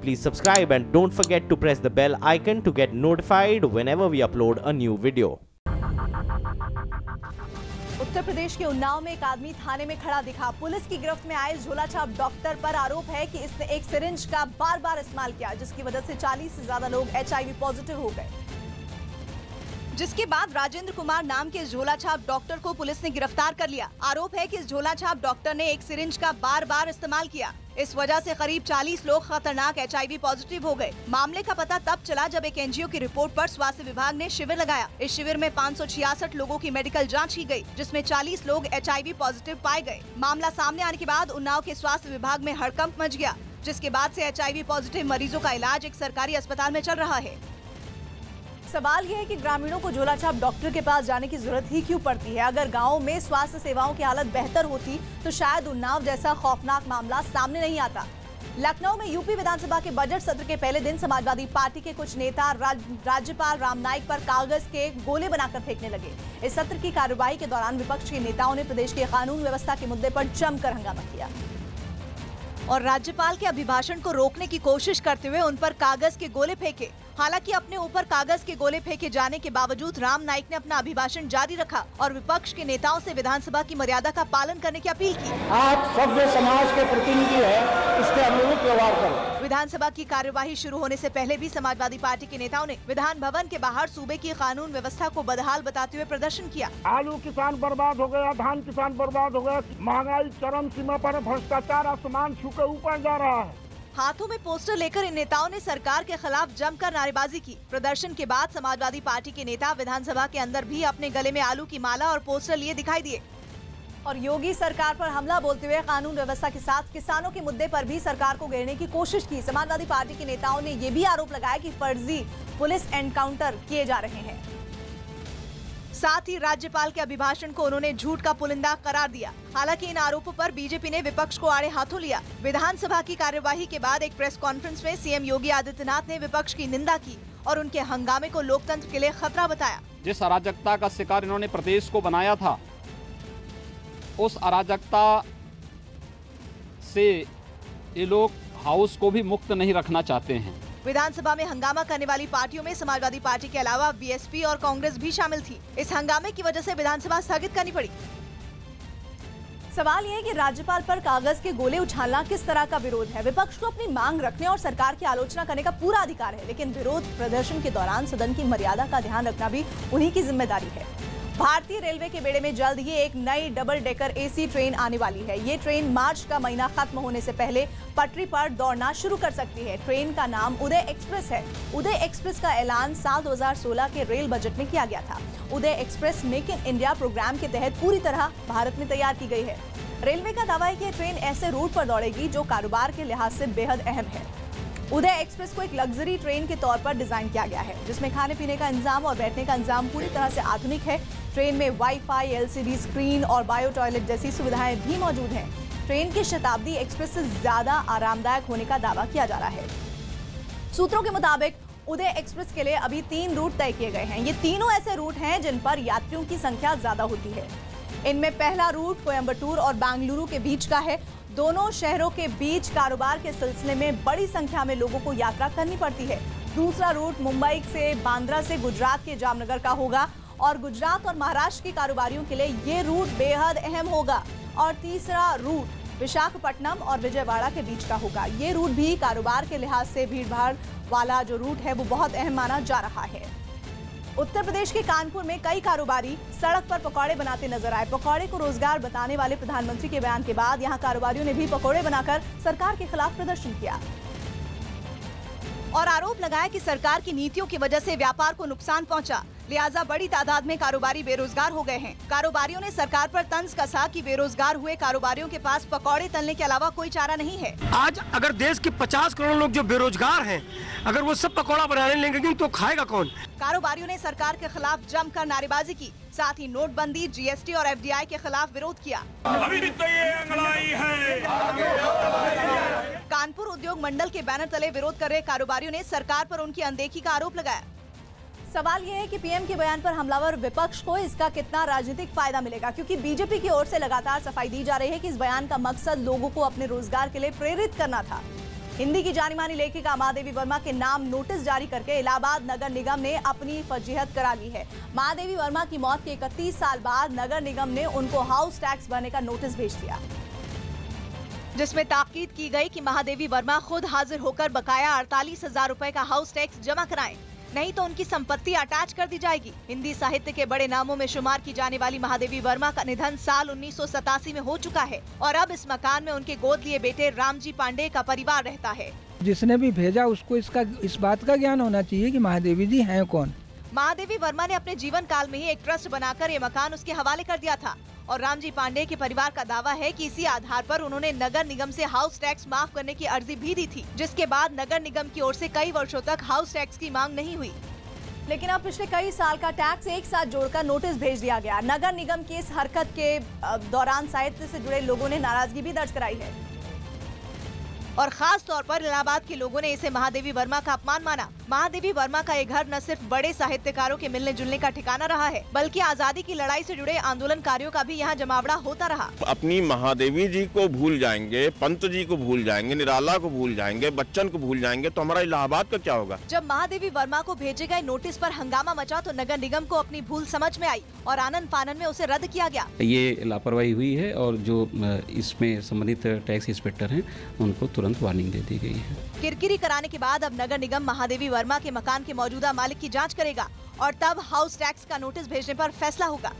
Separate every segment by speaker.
Speaker 1: please subscribe and don't forget to press the bell icon to get notified whenever we upload a new video.
Speaker 2: Uttar Pradesh के उन्नाव में एक आदमी थाने में खड़ा दिखा। पुलिस की गिरफ्त में आए झोलाछाप डॉक्टर पर आरोप है कि इसने एक सिरिंज का बार-बार इस्तेमाल किया, जिसकी वजह से 40 से ज्यादा लोग HIV पॉजिटिव हो गए। जिसके बाद राजेंद्र कुमार नाम के झोलाछाप डॉक्टर को पुलिस ने गिरफ्तार कर लिया। आरोप है कि इस झोलाछाप डॉक्टर ने एक सिरिंज का बार-बार इस्तेमाल किया। इस वजह से करीब 40 लोग खतरनाक HIV पॉजिटिव हो गए। मामले का पता तब चला जब एक NGO की रिपोर्ट पर स्वास्थ्य विभाग ने शिविर लगाया। इस शिविर में 566 लोगों की मेडिकल जांच की गई, जिसमें 40 लोग HIV पॉजिटिव पाए गए। मामला सामने आने के बाद उन्नाव के स्वास्थ्य विभाग में हड़कंप मच गया, जिसके बाद से HIV पॉजिटिव मरीजों का इलाज एक सरकारी अस्पताल में चल रहा है। सवाल यह है कि ग्रामीणों को झोलाछाप डॉक्टर के पास जाने की जरूरत ही क्यों पड़ती है? अगर गांव में स्वास्थ्य सेवाओं की हालत बेहतर होती तो शायद उन्नाव जैसा खौफनाक मामला सामने नहीं आता। लखनऊ में यूपी विधानसभा के बजट सत्र के पहले दिन समाजवादी पार्टी के कुछ नेता राज्यपाल राम नाईक पर कागज के गोले बनाकर फेंकने लगे। इस सत्र की कार्यवाही के दौरान विपक्ष के नेताओं ने प्रदेश के कानून व्यवस्था के मुद्दे पर जमकर हंगामा किया और राज्यपाल के अभिभाषण को रोकने की कोशिश करते हुए उन पर कागज के गोले फेंके। हालांकि अपने ऊपर कागज के गोले फेंके जाने के बावजूद राम नाईक ने अपना अभिभाषण जारी रखा और विपक्ष के नेताओं से विधानसभा की मर्यादा का पालन करने की अपील की।
Speaker 3: आप सभ्य समाज के प्रतिनिधि हैं, इसके अनुरूप व्यवहार करें।
Speaker 2: विधानसभा की कार्यवाही शुरू होने से पहले भी समाजवादी पार्टी के नेताओं ने विधान भवन के बाहर सूबे की कानून व्यवस्था को बदहाल बताते हुए प्रदर्शन किया।
Speaker 3: आलू किसान बर्बाद हो गया, धान किसान बर्बाद हो गया, महंगाई चरम सीमा पर, भ्रष्टाचार आसमान छू के ऊपर जा रहा है।
Speaker 2: हाथों में पोस्टर लेकर इन नेताओं ने सरकार के खिलाफ जमकर नारेबाजी की। प्रदर्शन के बाद समाजवादी पार्टी के नेता विधानसभा के अंदर भी अपने गले में आलू की माला और पोस्टर लिए दिखाई दिए और योगी सरकार पर हमला बोलते हुए कानून व्यवस्था के साथ किसानों के मुद्दे पर भी सरकार को घेरने की कोशिश की। समाजवादी पार्टी के नेताओं ने ये भी आरोप लगाया कि फर्जी पुलिस एनकाउंटर किए जा रहे हैं। साथ ही राज्यपाल के अभिभाषण को उन्होंने झूठ का पुलिंदा करार दिया। हालांकि इन आरोपों पर बीजेपी ने विपक्ष को आड़े हाथों लिया। विधानसभा की कार्यवाही के बाद एक प्रेस कॉन्फ्रेंस में सीएम योगी आदित्यनाथ ने विपक्ष की निंदा की और उनके हंगामे को लोकतंत्र के लिए खतरा बताया।
Speaker 4: जिस अराजकता का शिकार इन्होंने प्रदेश को बनाया था, उस अराजकता से ये लोग हाउस को भी मुक्त नहीं रखना चाहते हैं।
Speaker 2: विधानसभा में हंगामा करने वाली पार्टियों में समाजवादी पार्टी के अलावा बीएसपी और कांग्रेस भी शामिल थी। इस हंगामे की वजह से विधानसभा स्थगित करनी पड़ी। सवाल यह है कि राज्यपाल पर कागज के गोले उछालना किस तरह का विरोध है? विपक्ष को अपनी मांग रखने और सरकार की आलोचना करने का पूरा अधिकार है, लेकिन विरोध प्रदर्शन के दौरान सदन की मर्यादा का ध्यान रखना भी उन्हीं की जिम्मेदारी है। भारतीय रेलवे के बेड़े में जल्द ही एक नई डबल डेकर AC ट्रेन आने वाली है। ये ट्रेन मार्च का महीना खत्म होने से पहले पटरी पर दौड़ना शुरू कर सकती है। ट्रेन का नाम उदय एक्सप्रेस है। उदय एक्सप्रेस का ऐलान साल 2016 के रेल बजट में किया गया था। Uday express make in India programme के तहत पूरी तरह भारत में तैयार की गई है। रेलवे का दावा है कि ट्रेन ऐसे रूट पर दौड़ेगी जो कारोबार के लिहाज से बेहद अहम है। उदय एक्सप्रेस को एक लग्जरी ट्रेन के तौर पर डिजाइन किया गया है, जिसमें खाने पीने का इंतजाम और बैठने का इंतजाम पूरी तरह से आधुनिक है। ट्रेन में वाईफाई, LCD स्क्रीन और बायो टॉयलेट जैसी सुविधाएं भी मौजूद हैं। ट्रेन की शताब्दी एक्सप्रेस से ज्यादा आरामदायक होने का दावा किया जा रहा है। सूत्रों के मुताबिक उदय एक्सप्रेस के लिए अभी 3 रूट तय किए गए हैं। ये तीनों ऐसे रूट हैं जिन पर यात्रियों की संख्या ज्यादा होती है। इनमें पहला रूट कोयम्बटूर और बेंगलुरु के बीच का है। दोनों शहरों के बीच कारोबार के सिलसिले में बड़ी संख्या में लोगों को यात्रा करनी पड़ती है। दूसरा रूट मुंबई से बांद्रा से गुजरात के जामनगर का होगा और गुजरात और महाराष्ट्र के कारोबारियों के लिए ये रूट बेहद अहम होगा। और तीसरा रूट विशाखापट्टनम और विजयवाड़ा के बीच का होगा। ये रूट भी कारोबार के लिहाज से भीड़भाड़ वाला जो रूट है वो बहुत अहम माना जा रहा है। उत्तर प्रदेश के कानपुर में कई कारोबारी सड़क पर पकौड़े बनाते नजर आए। पकौड़े को रोजगार बताने वाले प्रधानमंत्री के बयान के बाद यहां कारोबारियों ने भी पकौड़े बनाकर सरकार के खिलाफ प्रदर्शन किया और आरोप लगाया कि सरकार की नीतियों की वजह से व्यापार को नुकसान पहुंचा, लिहाजा बड़ी तादाद में कारोबारी बेरोजगार हो गए हैं। कारोबारियों ने सरकार पर तंज कसा कि बेरोजगार हुए कारोबारियों के पास पकौड़े तलने के अलावा कोई चारा नहीं है।
Speaker 5: आज अगर देश के 50 करोड़ लोग जो बेरोजगार हैं, अगर वो सब पकौड़ा बनाने लगेंगे तो खाएगा कौन? कारोबारियों
Speaker 2: ने सरकार के खिलाफ जमकर नारेबाजी की। साथ ही नोटबंदी, GST और FDI के खिलाफ विरोध किया।
Speaker 3: अभी तो ये अंगड़ाई है।
Speaker 2: कानपुर उद्योग मंडल के बैनर तले विरोध कर रहे कारोबारियों ने सरकार पर उनकी अनदेखी का आरोप लगाया। सवाल यह है कि पीएम के बयान पर हमलावर विपक्ष को इसका कितना राजनीतिक फायदा मिलेगा, क्योंकि बीजेपी की ओर से लगातार सफाई दी जा रही है कि इस बयान का मकसद लोगों को अपने रोजगार के लिए प्रेरित करना था। हिंदी की जानी मानी लेखिका महादेवी वर्मा के नाम नोटिस जारी करके इलाहाबाद नगर निगम ने अपनी फजीहत करा ली है। महादेवी वर्मा की मौत के 31 साल बाद नगर निगम ने उनको हाउस टैक्स भरने का नोटिस भेज दिया, जिसमें ताकीद की गई कि महादेवी वर्मा खुद हाजिर होकर बकाया 48,000 रुपए का हाउस टैक्स जमा कराएं, नहीं तो उनकी संपत्ति अटैच कर दी जाएगी। हिंदी साहित्य के बड़े नामों में शुमार की जाने वाली महादेवी वर्मा का निधन साल 1987 में हो चुका है और अब इस मकान में उनके गोद लिए बेटे रामजी पांडे का परिवार रहता है।
Speaker 6: जिसने भी भेजा उसको इस बात का ज्ञान होना चाहिए कि महादेवी जी हैं कौन।
Speaker 2: महादेवी वर्मा ने अपने जीवन काल में ही एक ट्रस्ट बनाकर ये मकान उसके हवाले कर दिया था और रामजी पांडे के परिवार का दावा है कि इसी आधार पर उन्होंने नगर निगम से हाउस टैक्स माफ करने की अर्जी भी दी थी, जिसके बाद नगर निगम की ओर से कई वर्षों तक हाउस टैक्स की मांग नहीं हुई। लेकिन अब पिछले कई साल का टैक्स एक साथ जोड़कर नोटिस भेज दिया गया। नगर निगम की इस हरकत के दौरान साहित्य से जुड़े लोगों ने नाराजगी भी दर्ज कराई है और खास तौर पर इलाहाबाद के लोगों ने इसे महादेवी वर्मा का अपमान माना। महादेवी वर्मा का ये घर न सिर्फ बड़े साहित्यकारों के मिलने जुलने का ठिकाना रहा है, बल्कि आजादी की लड़ाई से जुड़े आंदोलनकारियों का भी यहाँ जमावड़ा होता रहा।
Speaker 7: अपनी महादेवी जी को भूल जाएंगे, पंत जी को भूल जाएंगे, निराला को भूल जाएंगे, बच्चन को भूल जाएंगे तो हमारा इलाहाबाद का क्या होगा।
Speaker 2: जब महादेवी वर्मा को भेजे गए नोटिस पर हंगामा मचा तो नगर निगम को अपनी भूल समझ में आई और आनन फानन में उसे रद्द किया गया।
Speaker 8: ये लापरवाही हुई है और जो इसमें संबंधित टैक्स इंस्पेक्टर हैं उनको तुरंत वार्निंग दे दी गई है।
Speaker 2: किरकिरी कराने के बाद अब नगर निगम महादेवी वर्मा के मकान के मौजूदा मालिक की जांच करेगा और तब हाउस टैक्स का नोटिस भेजने पर फैसला होगा।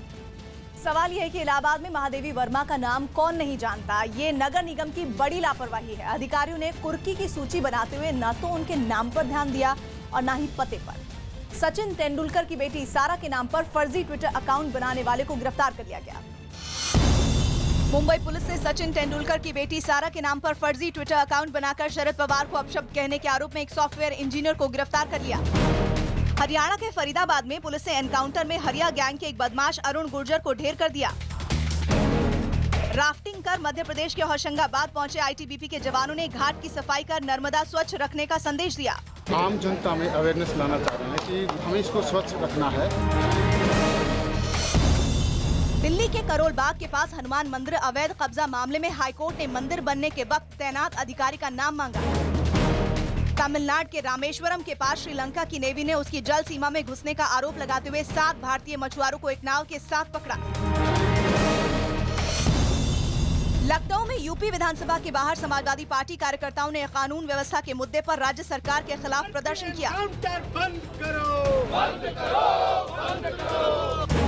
Speaker 2: सवाल यह है कि इलाहाबाद में महादेवी वर्मा का नाम कौन नहीं जानता। ये नगर निगम की बड़ी लापरवाही है। अधिकारियों ने कुर्की की सूची बनाते हुए न तो उनके नाम पर ध्यान दिया और न ही पते पर। सचिन तेंदुलकर की बेटी सारा के नाम पर फर्जी ट्विटर अकाउंट बनाने वाले को गिरफ्तार कर लिया गया। मुंबई पुलिस ने सचिन तेंदुलकर की बेटी सारा के नाम पर फर्जी ट्विटर अकाउंट बनाकर शरद पवार को अपशब्द कहने के आरोप में एक सॉफ्टवेयर इंजीनियर को गिरफ्तार कर लिया। हरियाणा के फरीदाबाद में पुलिस ने एनकाउंटर में हरिया गैंग के एक बदमाश अरुण गुर्जर को ढेर कर दिया। राफ्टिंग कर मध्य प्रदेश के होशंगाबाद पहुंचे आईटीबीपी के जवानों ने घाट की सफाई कर नर्मदा स्वच्छ रखने का संदेश दिया।
Speaker 9: आम जनता में अवेयरनेस लाना चाह रहे हैं कि हमें इसको स्वच्छ रखना है।
Speaker 2: दिल्ली के करोल बाग के पास हनुमान मंदिर अवैध कब्जा मामले में हाईकोर्ट ने मंदिर बनने के वक्त तैनात अधिकारी का नाम मांगा। तमिलनाडु के रामेश्वरम के पास श्रीलंका की नेवी ने उसकी जल सीमा में घुसने का आरोप लगाते हुए 7 भारतीय मछुआरों को एक नाव के साथ पकड़ा। लखनऊ में यूपी विधानसभा के बाहर समाजवादी पार्टी कार्यकर्ताओं ने कानून व्यवस्था के मुद्दे पर राज्य सरकार के खिलाफ प्रदर्शन किया।
Speaker 9: बंद करो, बंद करो, बंद करो।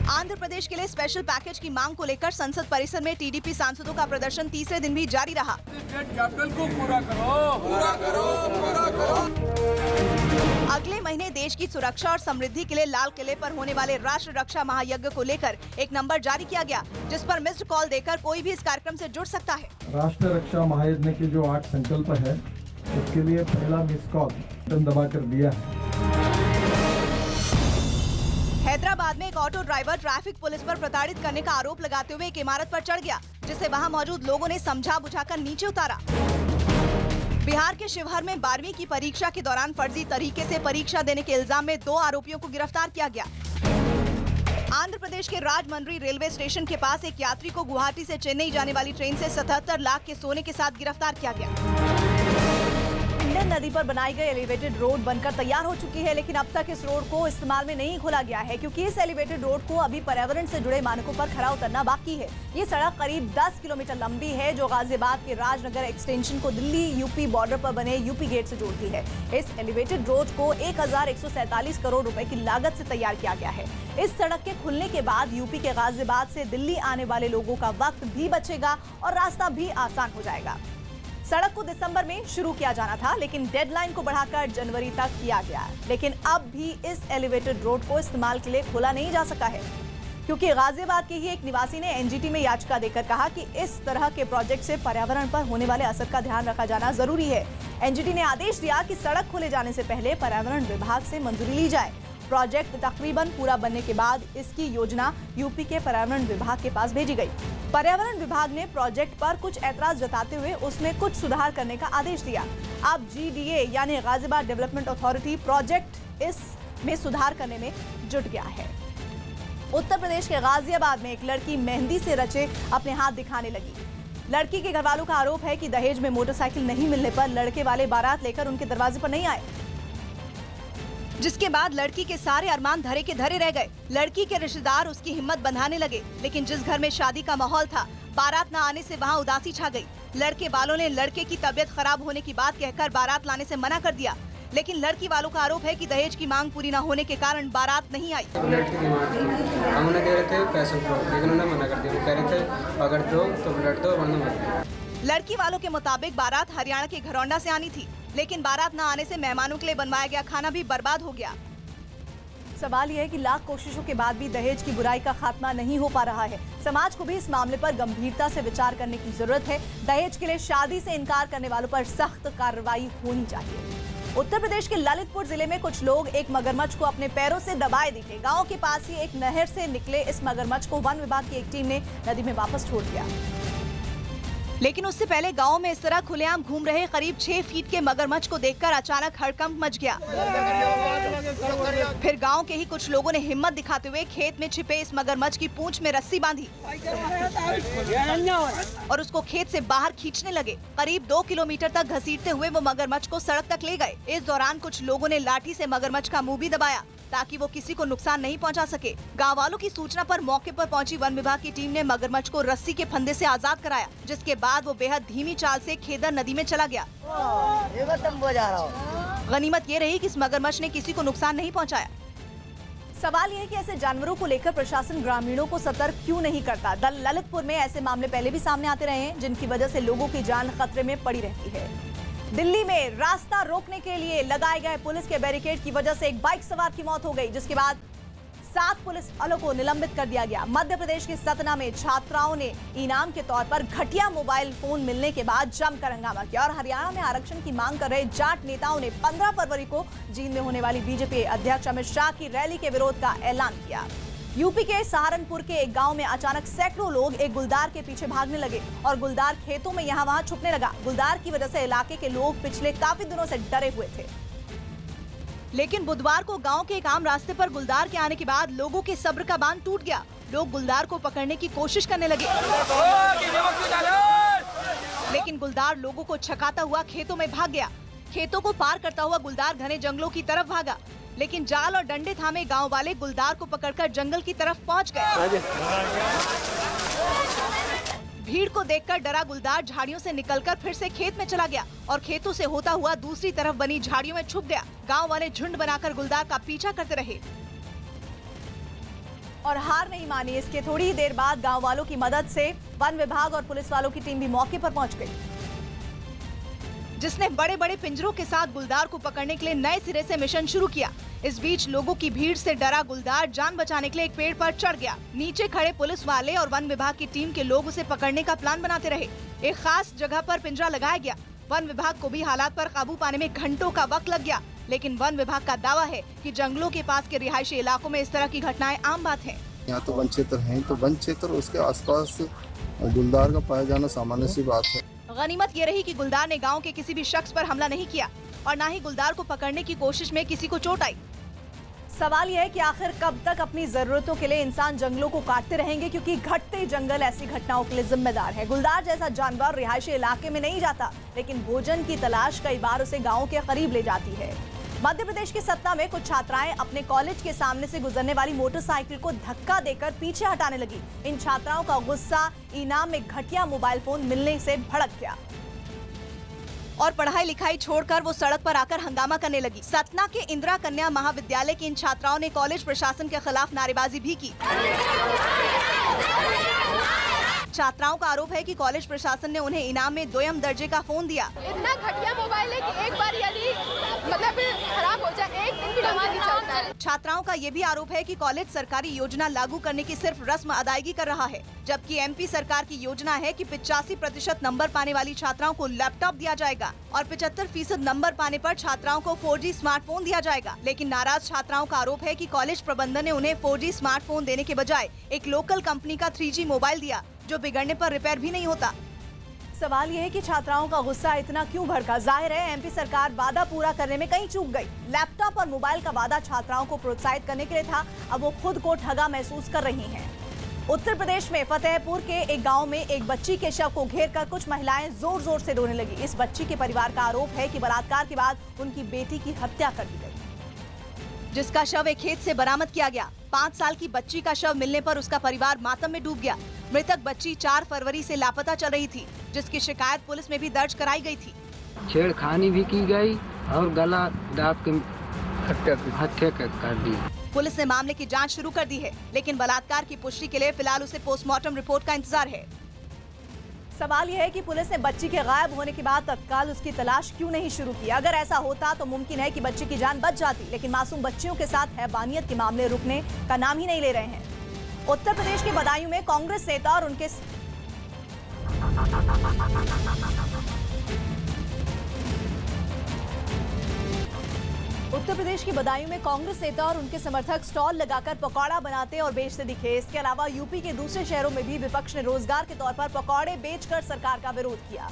Speaker 2: आंध्र प्रदेश के लिए स्पेशल पैकेज की मांग को लेकर संसद परिसर में टीडीपी सांसदों का प्रदर्शन तीसरे दिन भी जारी रहा।
Speaker 9: कैपिटल को पूरा करो, पूरा करो, पूरा करो।
Speaker 2: अगले महीने देश की सुरक्षा और समृद्धि के लिए लाल किले पर होने वाले राष्ट्र रक्षा महायज्ञ को लेकर एक नंबर जारी किया गया, जिस पर मिस्ड कॉल देकर कोई भी इस कार्यक्रम से जुड़ सकता है।
Speaker 10: राष्ट्र रक्षा महायज्ञ के जो 8 संकल्प है उसके लिए पहला मिस कॉल बटन दबाकर दिया है।
Speaker 2: हैदराबाद में एक ऑटो ड्राइवर ट्रैफिक पुलिस पर प्रताड़ित करने का आरोप लगाते हुए एक इमारत पर चढ़ गया, जिसे वहां मौजूद लोगों ने समझा बुझाकर नीचे उतारा। बिहार के शिवहर में 12वीं की परीक्षा के दौरान फर्जी तरीके से परीक्षा देने के इल्जाम में 2 आरोपियों को गिरफ्तार किया गया। आंध्र प्रदेश के राजमंड्री रेलवे स्टेशन के पास एक यात्री को गुवाहाटी से चेन्नई जाने वाली ट्रेन से 77 लाख के सोने के साथ गिरफ्तार किया गया। इंडियन नदी पर बनाई गई एलिवेटेड रोड बनकर तैयार हो चुकी है, लेकिन अब तक इस रोड को इस्तेमाल में नहीं खोला गया है क्योंकि इस एलिवेटेड रोड को अभी पर्यावरण से जुड़े मानकों पर खरा उतरना बाकी है। ये सड़क करीब 10 किलोमीटर लंबी है जो गाजियाबाद के राजनगर एक्सटेंशन को दिल्ली यूपी बॉर्डर पर बने यूपी गेट से जोड़ती है। इस एलिवेटेड रोड को 1147 करोड़ रुपए की लागत से तैयार किया गया है। इस सड़क के खुलने के बाद यूपी के गाजियाबाद से दिल्ली आने वाले लोगों का वक्त भी बचेगा और रास्ता भी आसान हो जाएगा। सड़क को दिसंबर में शुरू किया जाना था, लेकिन डेडलाइन को बढ़ाकर जनवरी तक किया गया, लेकिन अब भी इस एलिवेटेड रोड को इस्तेमाल के लिए खोला नहीं जा सका है क्योंकि गाजियाबाद के ही एक निवासी ने एनजीटी में याचिका देकर कहा कि इस तरह के प्रोजेक्ट से पर्यावरण पर होने वाले असर का ध्यान रखा जाना जरूरी है। एनजीटी ने आदेश दिया कि सड़क खोले जाने से पहले पर्यावरण विभाग से मंजूरी ली जाए। प्रोजेक्ट तकरीबन पूरा बनने के बाद इसकी योजना यूपी के पर्यावरण विभाग के पास भेजी गई। पर्यावरण विभाग ने प्रोजेक्ट पर कुछ ऐतराज जताते हुए उसमें कुछ सुधार करने का आदेश दिया। अब जीडीए यानी गाजियाबाद डेवलपमेंट अथॉरिटी प्रोजेक्ट इसमें सुधार करने में जुट गया है। उत्तर प्रदेश के गाजियाबाद में एक लड़की मेहंदी से रचे अपने हाथ दिखाने लगी। लड़की के घर वालों का आरोप है कि दहेज में मोटरसाइकिल नहीं मिलने पर लड़के वाले बारात लेकर उनके दरवाजे पर नहीं आए, जिसके बाद लड़की के सारे अरमान धरे के धरे रह गए। लड़की के रिश्तेदार उसकी हिम्मत बंधाने लगे, लेकिन जिस घर में शादी का माहौल था, बारात न आने से वहां उदासी छा गई। लड़के वालों ने लड़के की तबीयत खराब होने की बात कहकर बारात लाने से मना कर दिया, लेकिन लड़की वालों का आरोप है कि दहेज की मांग पूरी न होने के कारण बारात नहीं आई।
Speaker 11: लड़की की मांग थी, हम उन्हें दे रहे थे पैसों को, लेकिन उन्हें मना कर दिया। वो कह रहे थे अगर दो तो लड़ दो वरना मत।
Speaker 2: लड़की वालों के मुताबिक बारात हरियाणा के घरौंडा से आनी थी, लेकिन बारात न आने से मेहमानों के लिए बनवाया गया खाना भी बर्बाद हो गया। सवाल यह है कि लाख कोशिशों के बाद भी दहेज की बुराई का खात्मा नहीं हो पा रहा है। समाज को भी इस मामले पर गंभीरता से विचार करने की जरूरत है। दहेज के लिए शादी से इनकार करने वालों पर सख्त कार्रवाई होनी चाहिए। उत्तर प्रदेश के ललितपुर जिले में कुछ लोग एक मगरमच्छ को अपने पैरों से दबाए दिखे। गांव के पास ही एक नहर से निकले इस मगरमच्छ को वन विभाग की एक टीम ने नदी में वापस छोड़ दिया, लेकिन उससे पहले गांव में इस तरह खुलेआम घूम रहे करीब 6 फीट के मगरमच्छ को देखकर अचानक हड़कंप मच गया। फिर गांव के ही कुछ लोगों ने हिम्मत दिखाते हुए खेत में छिपे इस मगरमच्छ की पूंछ में रस्सी बांधी और उसको खेत से बाहर खींचने लगे। करीब 2 किलोमीटर तक घसीटते हुए वो मगरमच्छ को सड़क तक ले गए। इस दौरान कुछ लोगों ने लाठी से मगरमच्छ का मुंह भी दबाया ताकि वो किसी को नुकसान नहीं पहुंचा सके। गांव वालों की सूचना पर मौके पर पहुंची वन विभाग की टीम ने मगरमच्छ को रस्सी के फंदे से आजाद कराया, जिसके बाद वो बेहद धीमी चाल से खेदर नदी में चला गया। गनीमत ये रही कि इस मगरमच्छ ने किसी को नुकसान नहीं पहुंचाया। सवाल ये है कि ऐसे जानवरों को लेकर प्रशासन ग्रामीणों को सतर्क क्यों नहीं करता। ललितपुर में ऐसे मामले पहले भी सामने आते रहे हैं, जिनकी वजह से लोगों की जान खतरे में पड़ी रहती है। दिल्ली में रास्ता रोकने के लिए लगाए गए पुलिस के बैरिकेड की वजह से एक बाइक सवार की मौत हो गई, जिसके बाद 7 पुलिस वालों को निलंबित कर दिया गया। मध्य प्रदेश के सतना में छात्राओं ने इनाम के तौर पर घटिया मोबाइल फोन मिलने के बाद जमकर हंगामा किया और हरियाणा में आरक्षण की मांग कर रहे जाट नेताओं ने 15 फरवरी को जींद में होने वाली बीजेपी अध्यक्ष अमित शाह की रैली के विरोध का ऐलान किया। यूपी के सहारनपुर के एक गांव में अचानक सैकड़ों लोग एक गुलदार के पीछे भागने लगे और गुलदार खेतों में यहाँ वहां छुपने लगा। गुलदार की वजह से इलाके के लोग पिछले काफी दिनों से डरे हुए थे, लेकिन बुधवार को गांव के एक आम रास्ते पर गुलदार के आने के बाद लोगों के सब्र का बांध टूट गया। लोग गुलदार को पकड़ने की कोशिश करने लगे, लेकिन गुलदार लोगों को छकाता हुआ खेतों में भाग गया। खेतों को पार करता हुआ गुलदार घने जंगलों की तरफ भागा, लेकिन जाल और डंडे थामे गांव वाले गुलदार को पकड़कर जंगल की तरफ पहुंच गए। भीड़ को देखकर डरा गुलदार झाड़ियों से निकलकर फिर से खेत में चला गया और खेतों से होता हुआ दूसरी तरफ बनी झाड़ियों में छुप गया। गांव वाले झुंड बनाकर गुलदार का पीछा करते रहे और हार नहीं मानी। इसके थोड़ी ही देर बाद गांव वालों की मदद से वन विभाग और पुलिस वालों की टीम भी मौके पर पहुंच गई, जिसने बड़े बड़े पिंजरों के साथ गुलदार को पकड़ने के लिए नए सिरे से मिशन शुरू किया। इस बीच लोगों की भीड़ से डरा गुलदार जान बचाने के लिए एक पेड़ पर चढ़ गया। नीचे खड़े पुलिस वाले और वन विभाग की टीम के लोग उसे पकड़ने का प्लान बनाते रहे। एक खास जगह पर पिंजरा लगाया गया। वन विभाग को भी हालात पर काबू पाने में घंटों का वक्त लग गया, लेकिन वन विभाग का दावा है कि जंगलों के पास के रिहायशी इलाकों में इस तरह की घटनाएं आम बात है।
Speaker 12: यहाँ तो वन क्षेत्र है, तो वन क्षेत्र उसके आसपास गुलदार का पाया जाना सामान्य सी बात है।
Speaker 2: गनीमत ये रही कि गुलदार ने गांव के किसी भी शख्स पर हमला नहीं किया और न ही गुलदार को पकड़ने की कोशिश में किसी को चोट आई। सवाल यह है कि आखिर कब तक अपनी जरूरतों के लिए इंसान जंगलों को काटते रहेंगे, क्योंकि घटते जंगल ऐसी घटनाओं के लिए जिम्मेदार है। गुलदार जैसा जानवर रिहायशी इलाके में नहीं जाता, लेकिन भोजन की तलाश कई बार उसे गाँव के करीब ले जाती है। मध्य प्रदेश के सतना में कुछ छात्राएं अपने कॉलेज के सामने से गुजरने वाली मोटरसाइकिल को धक्का देकर पीछे हटाने लगी। इन छात्राओं का गुस्सा इनाम में घटिया मोबाइल फोन मिलने से भड़क गया और पढ़ाई लिखाई छोड़कर वो सड़क पर आकर हंगामा करने लगी। सतना के इंदिरा कन्या महाविद्यालय की इन छात्राओं ने कॉलेज प्रशासन के खिलाफ नारेबाजी भी की। छात्राओं का आरोप है कि कॉलेज प्रशासन ने उन्हें इनाम में 2ym दर्जे का फोन दिया।
Speaker 13: इतना घटिया मोबाइल है कि एक बार यदि खराब हो जाए एक दिन भी नहीं चलता है।
Speaker 2: छात्राओं का ये भी आरोप है कि कॉलेज सरकारी योजना लागू करने की सिर्फ रस्म अदायगी कर रहा है, जबकि एमपी सरकार की योजना है कि 85% नंबर पाने वाली छात्राओं को लैपटॉप दिया जाएगा और 75% नंबर पाने पर छात्राओं को 4G स्मार्टफोन दिया जाएगा। लेकिन नाराज छात्राओं का आरोप है कि कॉलेज प्रबंधन ने उन्हें 4G स्मार्टफोन देने के बजाय एक लोकल कंपनी का 3G मोबाइल दिया, जो बिगड़ने पर रिपेयर भी नहीं होता। सवाल यह है कि छात्राओं का गुस्सा इतना क्यों भड़का। जाहिर है एमपी सरकार वादा पूरा करने में कहीं चूक गई। लैपटॉप और मोबाइल का वादा छात्राओं को प्रोत्साहित करने के लिए था, अब वो खुद को ठगा महसूस कर रही हैं। उत्तर प्रदेश में फतेहपुर के एक गांव में एक बच्ची के शव को घेरकर कुछ महिलाएं जोर जोर से रोने लगी। इस बच्ची के परिवार का आरोप है कि बलात्कार के बाद उनकी बेटी की हत्या कर दी गई, जिसका शव एक खेत से बरामद किया गया। 5 साल की बच्ची का शव मिलने पर उसका परिवार मातम में डूब गया। मृतक बच्ची 4 फरवरी से लापता चल रही थी, जिसकी शिकायत पुलिस में भी दर्ज कराई गई थी।
Speaker 14: छेड़खानी भी की गई और गला दाब के हत्या कर दी।
Speaker 2: पुलिस ने मामले की जांच शुरू कर दी है, लेकिन बलात्कार की पुष्टि के लिए फिलहाल उसे पोस्टमार्टम रिपोर्ट का इंतजार है। सवाल यह है कि पुलिस ने बच्ची के गायब होने के बाद तत्काल उसकी तलाश क्यों नहीं शुरू की। अगर ऐसा होता तो मुमकिन है कि बच्ची की जान बच जाती, लेकिन मासूम बच्चियों के साथ हैवानियत के मामले रुकने का नाम ही नहीं ले रहे हैं। उत्तर प्रदेश के बदायूं में कांग्रेस नेता और उनके समर्थक स्टॉल लगाकर पकौड़ा बनाते और बेचते दिखे। इसके अलावा यूपी के दूसरे शहरों में भी विपक्ष ने रोजगार के तौर पर पकौड़े बेचकर सरकार का विरोध किया।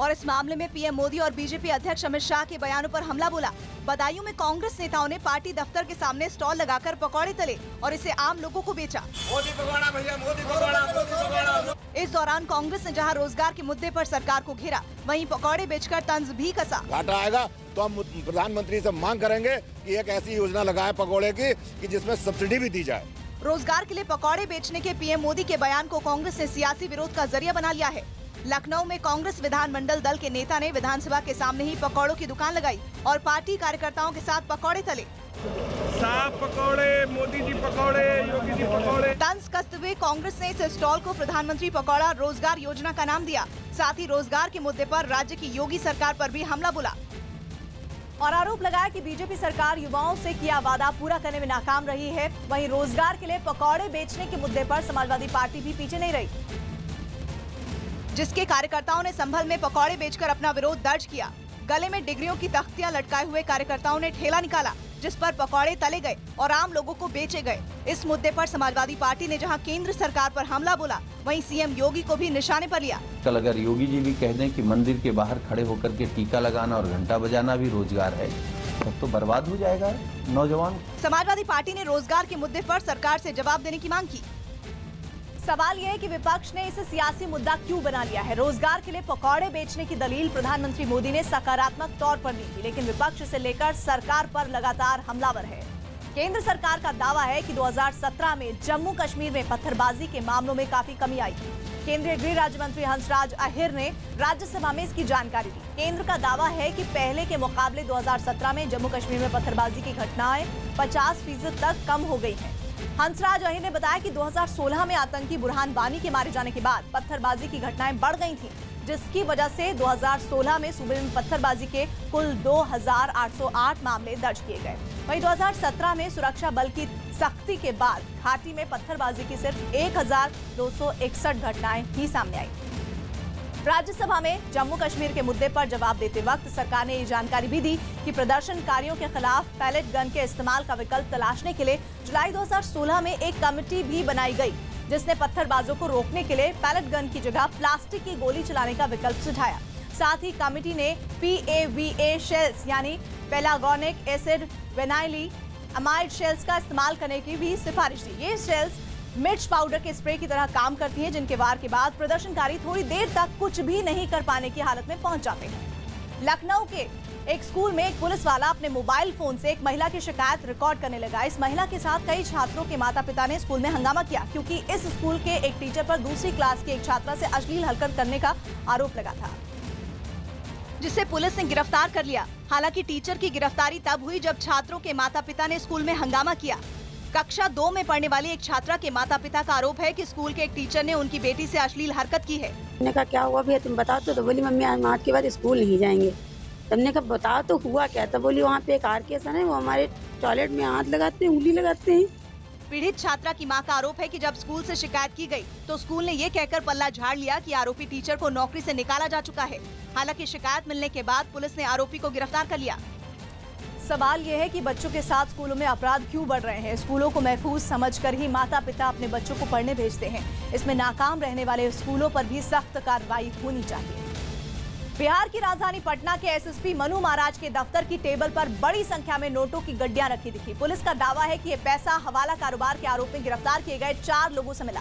Speaker 2: और इस मामले में पीएम मोदी और बीजेपी अध्यक्ष अमित शाह के बयानों पर हमला बोला। बदायूं में कांग्रेस नेताओं ने पार्टी दफ्तर के सामने स्टॉल लगाकर पकौड़े तले और इसे आम लोगों को बेचा।
Speaker 9: मोदी पकौड़ा भैया, मोदी पकौड़ा, मोदी पकौड़ा।
Speaker 2: इस दौरान कांग्रेस ने जहां रोजगार के मुद्दे पर सरकार को घेरा, वहीं पकौड़े बेचकर तंज भी कसा।
Speaker 15: घाटा आएगा तो हम प्रधानमंत्री से मांग करेंगे कि एक ऐसी योजना लगाए पकौड़े की कि जिसमें सब्सिडी भी दी जाए।
Speaker 2: रोजगार के लिए पकौड़े बेचने के पीएम मोदी के बयान को कांग्रेस ने सियासी विरोध का जरिया बना लिया है। लखनऊ में कांग्रेस विधानमंडल दल के नेता ने विधानसभा के सामने ही पकौड़ों की दुकान लगाई और पार्टी कार्यकर्ताओं के साथ पकौड़े तले।
Speaker 3: साफ पकौड़े, मोदी जी पकौड़े, योगी जी पकौड़े।
Speaker 2: तंज कसते हुए कांग्रेस ने इस स्टॉल को प्रधानमंत्री पकौड़ा रोजगार योजना का नाम दिया। साथ ही रोजगार के मुद्दे पर राज्य की योगी सरकार पर भी हमला बोला और आरोप लगाया कि बीजेपी सरकार युवाओं से किया वादा पूरा करने में नाकाम रही है। वहीं रोजगार के लिए पकौड़े बेचने के मुद्दे पर समाजवादी पार्टी भी पीछे नहीं रही, जिसके कार्यकर्ताओं ने संभल में पकौड़े बेचकर अपना विरोध दर्ज किया। गले में डिग्रियों की तख्तियां लटकाए हुए कार्यकर्ताओं ने ठेला निकाला, जिस पर पकौड़े तले गए और आम लोगों को बेचे गए। इस मुद्दे पर समाजवादी पार्टी ने जहां केंद्र सरकार पर हमला बोला, वहीं सीएम योगी को भी निशाने पर लिया।
Speaker 16: कल अगर योगी जी भी कह दें कि मंदिर के बाहर खड़े होकर के टीका लगाना और घंटा बजाना भी रोजगार है, तब तो बर्बाद हो जाएगा नौजवान।
Speaker 2: समाजवादी पार्टी ने रोजगार के मुद्दे पर सरकार से जवाब देने की मांग की। सवाल यह है कि विपक्ष ने इसे सियासी मुद्दा क्यों बना लिया है। रोजगार के लिए पकौड़े बेचने की दलील प्रधानमंत्री मोदी ने सकारात्मक तौर पर दी थी, लेकिन विपक्ष इसे लेकर सरकार पर लगातार हमलावर है। केंद्र सरकार का दावा है कि 2017 में जम्मू कश्मीर में पत्थरबाजी के मामलों में काफी कमी आई। केंद्रीय गृह राज्य मंत्री हंसराज अहिर ने राज्यसभा में इसकी जानकारी दी। केंद्र का दावा है कि पहले के मुकाबले 2017 में जम्मू कश्मीर में पत्थरबाजी की घटनाएं 50% तक कम हो गई हैं। हंसराज अहिर ने बताया कि 2016 में आतंकी बुरहान वानी के मारे जाने के बाद पत्थरबाजी की घटनाएं बढ़ गई थीं, जिसकी वजह से 2016 में सूबे में पत्थरबाजी के कुल 2808 मामले दर्ज किए गए। वहीं 2017 में सुरक्षा बल की सख्ती के बाद घाटी में पत्थरबाजी की सिर्फ 1261 घटनाएं ही सामने आई। राज्यसभा में जम्मू कश्मीर के मुद्दे पर जवाब देते वक्त सरकार ने ये जानकारी भी दी कि प्रदर्शनकारियों के खिलाफ पैलेट गन के इस्तेमाल का विकल्प तलाशने के लिए जुलाई 2016 में एक कमेटी भी बनाई गई, जिसने पत्थरबाजों को रोकने के लिए पैलेट गन की जगह प्लास्टिक की गोली चलाने का विकल्प सुझाया। साथ ही कमेटी ने PAVA शेल्स यानी पेलागोनिक एसिड वेनाइली अमाइड शेल्स का इस्तेमाल करने की भी सिफारिश दी। ये शेल्स मिर्च पाउडर के स्प्रे की तरह काम करती हैं, जिनके वार के बाद प्रदर्शनकारी थोड़ी देर तक कुछ भी नहीं कर पाने की हालत में पहुंच जाते हैं। लखनऊ के एक स्कूल में एक पुलिस वाला अपने मोबाइल फोन से एक महिला की शिकायत रिकॉर्ड करने लगा। इस महिला के साथ कई छात्रों के माता पिता ने स्कूल में हंगामा किया, क्योंकि इस स्कूल के एक टीचर पर दूसरी क्लास की एक छात्रा से अश्लील हरकत करने का आरोप लगा था, जिसे पुलिस ने गिरफ्तार कर लिया। हालांकि टीचर की गिरफ्तारी तब हुई जब छात्रों के माता पिता ने स्कूल में हंगामा किया। कक्षा 2 में पढ़ने वाली एक छात्रा के माता पिता का आरोप है कि स्कूल के एक टीचर ने उनकी बेटी से अश्लील हरकत की है।
Speaker 17: हमने कहा क्या हुआ भैया तुम बताओ, तो बोली मम्मी आज के बाद स्कूल नहीं जाएंगे। तुमने कहा बताओ तो हुआ क्या, तो बोली वहाँ पे एक आरकेसन है, वो हमारे टॉयलेट में हाथ लगाते हैं, उंगली लगाते हैं।
Speaker 2: पीड़ित छात्रा की मां का आरोप है कि जब स्कूल से शिकायत की गई तो स्कूल ने ये कहकर पल्ला झाड़ लिया कि आरोपी टीचर को नौकरी से निकाला जा चुका है। हालांकि शिकायत मिलने के बाद पुलिस ने आरोपी को गिरफ्तार कर लिया। सवाल यह है कि बच्चों के साथ स्कूलों में अपराध क्यों बढ़ रहे हैं। स्कूलों को महफूज समझकर ही माता पिता अपने बच्चों को पढ़ने भेजते हैं। इसमें नाकाम रहने वाले स्कूलों पर भी सख्त कार्रवाई होनी चाहिए। बिहार की राजधानी पटना के एसएसपी मनु महाराज के दफ्तर की टेबल पर बड़ी संख्या में नोटों की गड्डियां रखी दिखी। पुलिस का दावा है कि ये पैसा हवाला कारोबार के आरोप में गिरफ्तार किए गए 4 लोगों से मिला,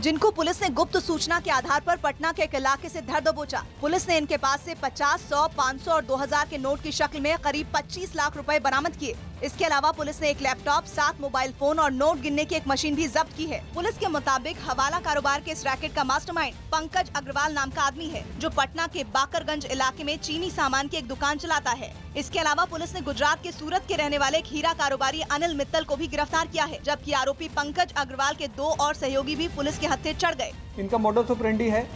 Speaker 2: जिनको पुलिस ने गुप्त सूचना के आधार पर पटना के एक इलाके से धर दबोचा। पुलिस ने इनके पास से 50, 100, 500 और 2000 के नोट की शक्ल में करीब 25 लाख रुपए बरामद किए। इसके अलावा पुलिस ने एक लैपटॉप, 7 मोबाइल फोन और नोट गिनने की एक मशीन भी जब्त की है। पुलिस के मुताबिक हवाला कारोबार के इस रैकेट का मास्टरमाइंड पंकज अग्रवाल नाम का आदमी है, जो पटना के बाकरगंज इलाके में चीनी सामान की एक दुकान चलाता है। इसके अलावा पुलिस ने गुजरात के सूरत के रहने वाले एक हीरा कारोबारी अनिल मित्तल को भी गिरफ्तार किया है, जबकि आरोपी पंकज अग्रवाल के 2 और सहयोगी भी पुलिस के हत्थे चढ़ गए।
Speaker 18: इनका मोडस ऑपरेंडी है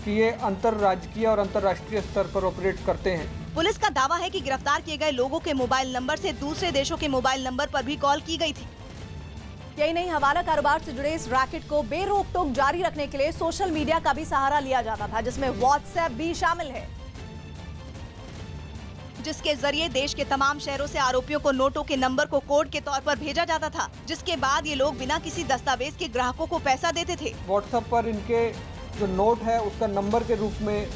Speaker 18: कि ये अंतर्राज्यीय और अंतर्राष्ट्रीय स्तर पर ऑपरेट करते हैं।
Speaker 2: पुलिस का दावा है कि गिरफ्तार किए गए लोगों के मोबाइल नंबर से दूसरे देशों के मोबाइल नंबर पर भी कॉल की गई थी। यही नहीं, हवाला कारोबार से जुड़े इस रैकेट को बेरोक टोक जारी रखने के लिए सोशल मीडिया का भी सहारा लिया जाता था, जिसमें व्हाट्सएप भी शामिल है, जिसके जरिए देश के तमाम शहरों से आरोपियों को नोटों के नंबर को कोड के तौर पर भेजा जाता था, जिसके बाद ये लोग बिना किसी दस्तावेज के ग्राहकों को पैसा देते थे।
Speaker 18: व्हाट्सएप पर इनके जो नोट है उसका नंबर के रूप में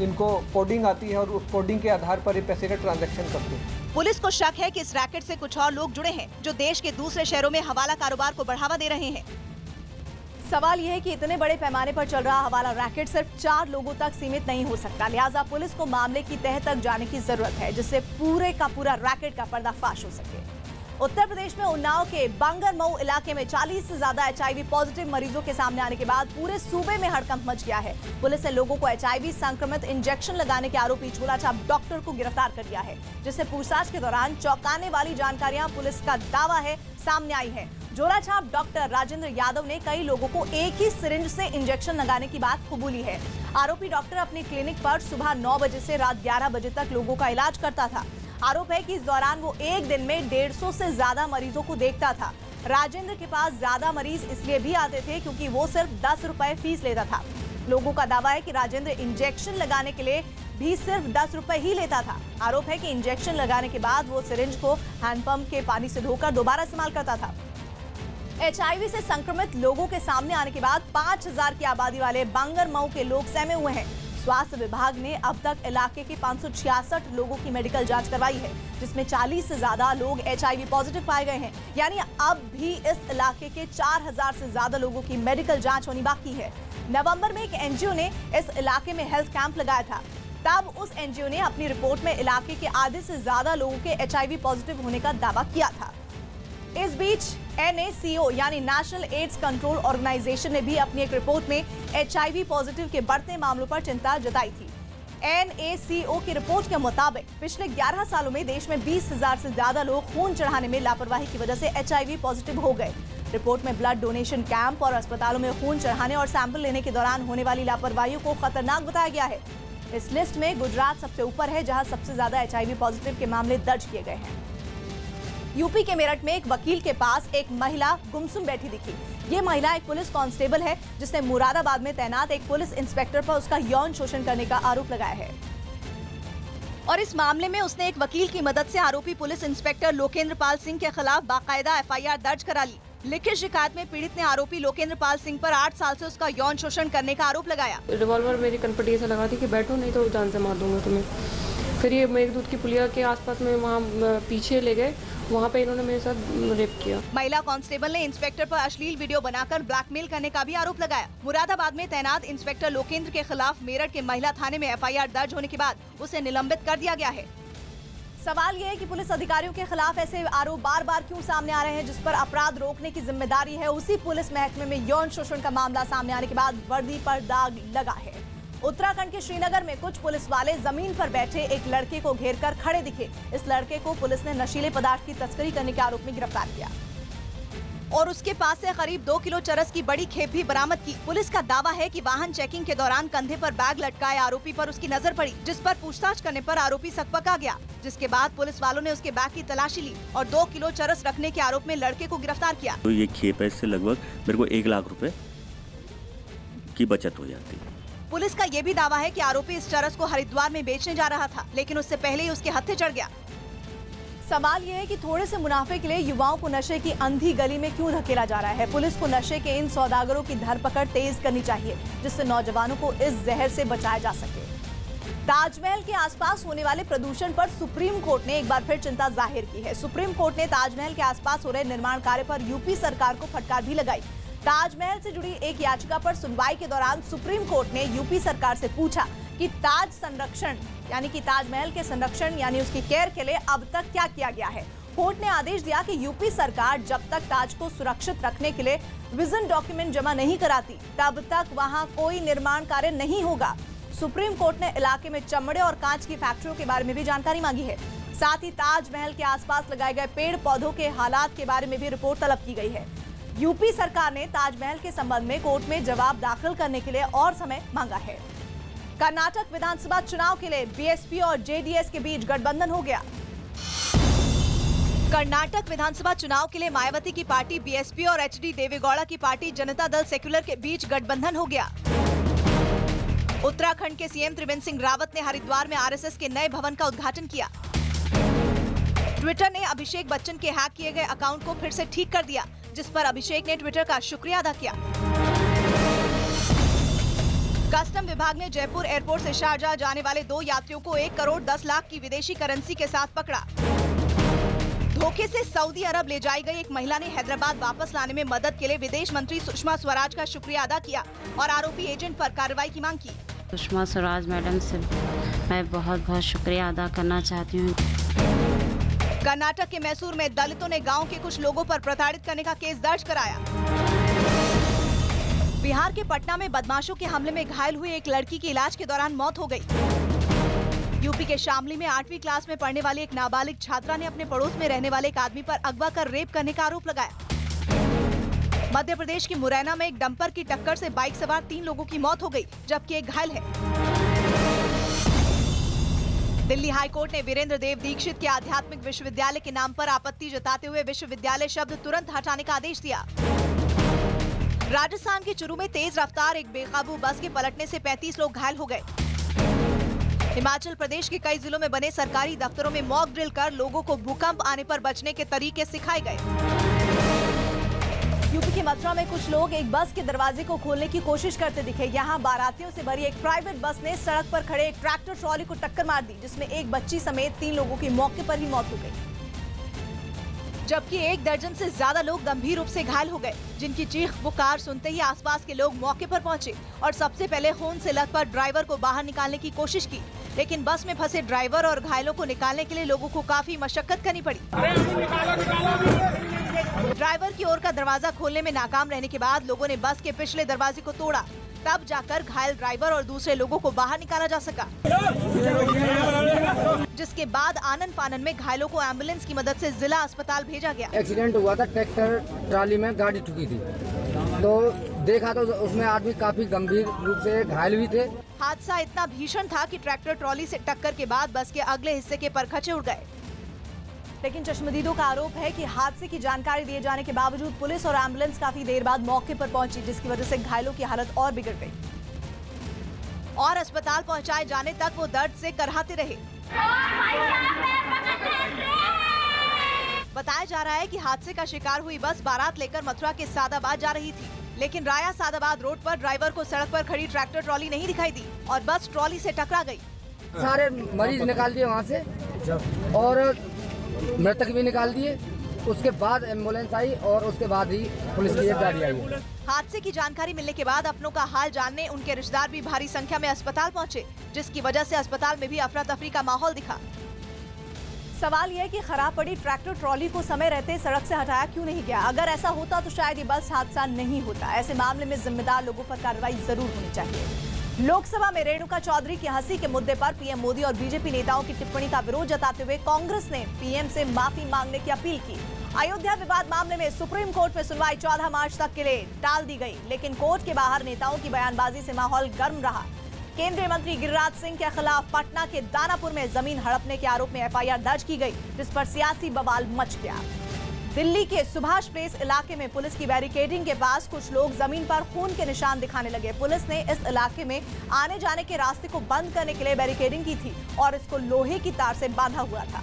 Speaker 18: इनको कोडिंग आती है और उस कोडिंग के आधार पर ये पैसे का ट्रांजैक्शन करते हैं।
Speaker 2: पुलिस को शक है कि इस रैकेट से कुछ और लोग जुड़े हैं, जो देश के दूसरे शहरों में हवाला कारोबार को बढ़ावा दे रहे हैं। सवाल यह है कि इतने बड़े पैमाने पर चल रहा हवाला रैकेट सिर्फ 4 लोगों तक सीमित नहीं हो सकता, लिहाजा पुलिस को मामले की तह तक जाने की जरूरत है, जिससे पूरे का पूरा रैकेट का पर्दाफाश हो सके। उत्तर प्रदेश में उन्नाव के बांगरमऊ इलाके में 40 से ज्यादा HIV पॉजिटिव मरीजों के सामने आने के बाद पूरे सूबे में हड़कंप मच गया है। पुलिस ने लोगों को HIV संक्रमित इंजेक्शन लगाने के आरोपी झोलाछाप डॉक्टर को गिरफ्तार कर लिया है, जिससे पूछताछ के दौरान चौंकाने वाली जानकारियां पुलिस का दावा है सामने आई है। झोलाछाप डॉक्टर राजेंद्र यादव ने कई लोगों को एक ही सिरिंज से इंजेक्शन लगाने की बात कबूली है। आरोपी डॉक्टर अपने क्लिनिक पर सुबह 9 बजे से रात 11 बजे तक लोगों का इलाज करता था। आरोप है कि इस दौरान वो एक दिन में 150 से ज्यादा मरीजों को देखता था। राजेंद्र के पास ज्यादा मरीज इसलिए भी आते थे क्योंकि वो सिर्फ 10 रुपए फीस लेता था। लोगों का दावा है कि राजेंद्र इंजेक्शन लगाने के लिए भी सिर्फ 10 रुपए ही लेता था। आरोप है कि इंजेक्शन लगाने के बाद वो सिरिंज को हैंडपंप के पानी से धोकर दोबारा इस्तेमाल करता था। HIV से संक्रमित लोगों के सामने आने के बाद 5000 की आबादी वाले बांगरमऊ के लोग सहमे हुए हैं। स्वास्थ्य विभाग ने अब तक इलाके के 566 लोगों की मेडिकल जांच करवाई है, जिसमें 40 से ज्यादा लोग HIV पॉजिटिव पाए गए हैं। यानी अब भी इस इलाके के 4000 से ज्यादा लोगों की मेडिकल जांच होनी बाकी है। नवंबर में एक NGO ने इस इलाके में हेल्थ कैंप लगाया था। तब उस NGO ने अपनी रिपोर्ट में इलाके के आधे से ज्यादा लोगों के HIV पॉजिटिव होने का दावा किया था। इस बीच NACO यानी नेशनल एड्स कंट्रोल ऑर्गेनाइजेशन ने भी अपनी एक रिपोर्ट में HIV पॉजिटिव के बढ़ते मामलों पर चिंता जताई थी। NACO की रिपोर्ट के मुताबिक पिछले 11 सालों में देश में 20,000 से ज्यादा लोग खून चढ़ाने में लापरवाही की वजह से HIV पॉजिटिव हो गए। रिपोर्ट में ब्लड डोनेशन कैंप और अस्पतालों में खून चढ़ाने और सैंपल लेने के दौरान होने वाली लापरवाहियों को खतरनाक बताया गया है। इस लिस्ट में गुजरात सबसे ऊपर है, जहां सबसे ज्यादा HIV पॉजिटिव के मामले दर्ज किए गए हैं। यूपी के मेरठ में एक वकील के पास एक महिला गुमसुम बैठी दिखी। ये महिला एक पुलिस कांस्टेबल है, जिसने मुरादाबाद में तैनात एक पुलिस इंस्पेक्टर पर उसका यौन शोषण करने का आरोप लगाया है और इस मामले में उसने एक वकील की मदद से आरोपी पुलिस इंस्पेक्टर लोकेंद्र पाल सिंह के खिलाफ बाकायदा FIR दर्ज करा ली। लिखित शिकायत में पीड़ित ने आरोपी लोकेंद्र पाल सिंह पर 8 साल से उसका यौन शोषण करने का आरोप लगाया।
Speaker 19: रिवॉल्वर मेरी कनपटी से लगा दी कि बैठो नहीं तो जान से मार दूंगा तुम्हें। फिर ये मेघदूत की पुलिया के आसपास में वहाँ पीछे ले गए, वहाँ पे इन्होंने मेरे साथ रेप किया।
Speaker 2: महिला कांस्टेबल ने इंस्पेक्टर पर अश्लील वीडियो बनाकर ब्लैकमेल करने का भी आरोप लगाया। मुरादाबाद में तैनात इंस्पेक्टर लोकेंद्र के खिलाफ मेरठ के महिला थाने में FIR दर्ज होने के बाद उसे निलंबित कर दिया गया है। सवाल ये है कि पुलिस अधिकारियों के खिलाफ ऐसे आरोप बार बार क्यों सामने आ रहे हैं, जिस पर अपराध रोकने की जिम्मेदारी है। उसी पुलिस महकमे में यौन शोषण का मामला सामने आने के बाद वर्दी पर दाग लगा है। उत्तराखंड के श्रीनगर में कुछ पुलिस वाले जमीन पर बैठे एक लड़के को घेरकर खड़े दिखे। इस लड़के को पुलिस ने नशीले पदार्थ की तस्करी करने के आरोप में गिरफ्तार किया और उसके पास से करीब 2 किलो चरस की बड़ी खेप भी बरामद की। पुलिस का दावा है कि वाहन चेकिंग के दौरान कंधे पर बैग लटकाए आरोपी पर उसकी नजर पड़ी, जिस पर पूछताछ करने पर आरोपी सकपका गया, जिसके बाद पुलिस वालों ने उसके बैग की तलाशी ली और 2 किलो चरस रखने के आरोप में लड़के को गिरफ्तार किया।
Speaker 20: तो ये खेप है, इससे लगभग मेरे को 1 लाख रुपए की बचत हो जाती है।
Speaker 2: पुलिस का ये भी दावा है कि आरोपी इस चरस को हरिद्वार में बेचने जा रहा था, लेकिन उससे पहले ही उसके हत्थे चढ़ गया। सवाल यह है कि थोड़े से मुनाफे के लिए युवाओं को नशे की अंधी गली में क्यों धकेला जा रहा है। पुलिस को नशे के इन सौदागरों की धरपकड़ तेज करनी चाहिए, जिससे नौजवानों को इस जहर से बचाया जा सके। ताजमहल के आसपास होने वाले प्रदूषण पर सुप्रीम कोर्ट ने एक बार फिर चिंता जाहिर की है। सुप्रीम कोर्ट ने ताजमहल के आसपास हो रहे निर्माण कार्य पर यूपी सरकार को फटकार भी लगाई। ताजमहल से जुड़ी एक याचिका पर सुनवाई के दौरान सुप्रीम कोर्ट ने यूपी सरकार से पूछा कि ताज संरक्षण यानी कि ताजमहल के संरक्षण यानी उसकी केयर के लिए अब तक क्या किया गया है। कोर्ट ने आदेश दिया कि यूपी सरकार जब तक ताज को सुरक्षित रखने के लिए विजन डॉक्यूमेंट जमा नहीं कराती, तब तक वहां कोई निर्माण कार्य नहीं होगा। सुप्रीम कोर्ट ने इलाके में चमड़े और कांच की फैक्ट्रियों के बारे में भी जानकारी मांगी है। साथ ही ताजमहल के आसपास लगाए गए पेड़ पौधों के हालात के बारे में भी रिपोर्ट तलब की गई है। यूपी सरकार ने ताजमहल के संबंध में कोर्ट में जवाब दाखिल करने के लिए और समय मांगा है। कर्नाटक विधानसभा चुनाव के लिए बीएसपी और जेडीएस के बीच गठबंधन हो गया। कर्नाटक विधानसभा चुनाव के लिए मायावती की पार्टी बीएसपी और एचडी देवेगौड़ा की पार्टी जनता दल सेक्युलर के बीच गठबंधन हो गया। उत्तराखंड के सीएम त्रिवेंद्र सिंह रावत ने हरिद्वार में आरएसएस के नए भवन का उद्घाटन किया। ट्विटर ने अभिषेक बच्चन के हैक किए गए अकाउंट को फिर से ठीक कर दिया, जिस पर अभिषेक ने ट्विटर का शुक्रिया अदा किया। कस्टम विभाग ने जयपुर एयरपोर्ट से शारजाह जाने वाले 2 यात्रियों को 1 करोड़ 10 लाख की विदेशी करेंसी के साथ पकड़ा। धोखे से सऊदी अरब ले जाई गई एक महिला ने हैदराबाद वापस लाने में मदद के लिए विदेश मंत्री सुषमा स्वराज का शुक्रिया अदा किया और आरोपी एजेंट पर कार्रवाई की मांग की।
Speaker 21: सुषमा स्वराज मैडम से मैं बहुत बहुत शुक्रिया अदा करना चाहती हूँ।
Speaker 2: कर्नाटक के मैसूर में दलितों ने गांव के कुछ लोगों पर प्रताड़ित करने का केस दर्ज कराया। बिहार के पटना में बदमाशों के हमले में घायल हुई एक लड़की की इलाज के दौरान मौत हो गई। यूपी के शामली में 8वीं क्लास में पढ़ने वाली एक नाबालिग छात्रा ने अपने पड़ोस में रहने वाले एक आदमी पर अगवा कर रेप करने का आरोप लगाया। मध्य प्रदेश की मुरैना में एक डंपर की टक्कर से बाइक सवार 3 लोगों की मौत हो गई, जबकि एक घायल है। दिल्ली हाईकोर्ट ने वीरेंद्र देव दीक्षित के आध्यात्मिक विश्वविद्यालय के नाम पर आपत्ति जताते हुए विश्वविद्यालय शब्द तुरंत हटाने का आदेश दिया। राजस्थान के चुरू में तेज रफ्तार एक बेकाबू बस के पलटने से 35 लोग घायल हो गए। हिमाचल प्रदेश के कई जिलों में बने सरकारी दफ्तरों में मॉक ड्रिल कर लोगों को भूकंप आने पर बचने के तरीके सिखाए गए। यूपी के मथुरा में कुछ लोग एक बस के दरवाजे को खोलने की कोशिश करते दिखे। यहाँ बारातियों से भरी एक प्राइवेट बस ने सड़क पर खड़े एक ट्रैक्टर ट्रॉली को टक्कर मार दी, जिसमें एक बच्ची समेत 3 लोगों की मौके पर ही मौत हो गई, जबकि 1 दर्जन से ज्यादा लोग गंभीर रूप से घायल हो गए, जिनकी चीख पुकार सुनते ही आसपास के लोग मौके पर पहुंचे और सबसे पहले होन से लगकर ड्राइवर को बाहर निकालने की कोशिश की, लेकिन बस में फंसे ड्राइवर और घायलों को निकालने के लिए लोगों को काफी मशक्कत करनी पड़ी। ड्राइवर की ओर का दरवाजा खोलने में नाकाम रहने के बाद लोगों ने बस के पिछले दरवाजे को तोड़ा, तब जाकर घायल ड्राइवर और दूसरे लोगों को बाहर निकाला जा सका, जिसके बाद आनन फानन में घायलों को एम्बुलेंस की मदद से जिला अस्पताल भेजा गया।
Speaker 22: एक्सीडेंट हुआ था, ट्रैक्टर ट्राली में गाड़ी ठुकी थी, तो देखा तो उसमें आदमी काफी गंभीर रूप से घायल भी थे।
Speaker 2: हादसा इतना भीषण था कि ट्रैक्टर ट्रॉली से टक्कर के बाद बस के अगले हिस्से के परखचे उड़ गए। लेकिन चश्मदीदों का आरोप है कि हादसे की जानकारी दिए जाने के बावजूद पुलिस और एम्बुलेंस काफी देर बाद मौके पर पहुंची, जिसकी वजह से घायलों की हालत और बिगड़ गई और अस्पताल पहुंचाए जाने तक वो दर्द से कराहते रहे। बताया जा रहा है कि हादसे का शिकार हुई बस बारात लेकर मथुरा के सादाबाद जा रही थी, लेकिन राया सादाबाद रोड पर ड्राइवर को सड़क पर खड़ी ट्रैक्टर ट्रॉली नहीं दिखाई दी और बस ट्रॉली से टकरा गई।
Speaker 22: सारे मरीज निकाल दिए वहाँ से और मृतक भी निकाल दिए, उसके बाद एम्बुलेंस आई और उसके बाद ही पुलिस की गाड़ी आई।
Speaker 2: हादसे की जानकारी मिलने के बाद अपनों का हाल जानने उनके रिश्तेदार भी भारी संख्या में अस्पताल पहुंचे, जिसकी वजह से अस्पताल में भी अफरा तफरी का माहौल दिखा। सवाल यह है कि खराब पड़ी ट्रैक्टर ट्रॉली को समय रहते सड़क से हटाया क्यों नहीं गया। अगर ऐसा होता तो शायद ये बस हादसा नहीं होता। ऐसे मामले में जिम्मेदार लोगों पर कार्रवाई जरूर होनी चाहिए। लोकसभा में रेणुका चौधरी की हंसी के मुद्दे पर पीएम मोदी और बीजेपी नेताओं की टिप्पणी का विरोध जताते हुए कांग्रेस ने पीएम से माफी मांगने की अपील की। अयोध्या विवाद मामले में सुप्रीम कोर्ट में सुनवाई 14 मार्च तक के लिए टाल दी गई, लेकिन कोर्ट के बाहर नेताओं की बयानबाजी से माहौल गर्म रहा। केंद्रीय मंत्री गिरिराज सिंह के खिलाफ पटना के दानापुर में जमीन हड़पने के आरोप में एफआईआर दर्ज की गई, जिस पर सियासी बवाल मच गया। दिल्ली के सुभाष प्लेस इलाके में पुलिस की बैरिकेडिंग के पास कुछ लोग जमीन पर खून के निशान दिखाने लगे। पुलिस ने इस इलाके में आने जाने के रास्ते को बंद करने के लिए बैरिकेडिंग की थी और इसको लोहे की तार से बांधा हुआ था।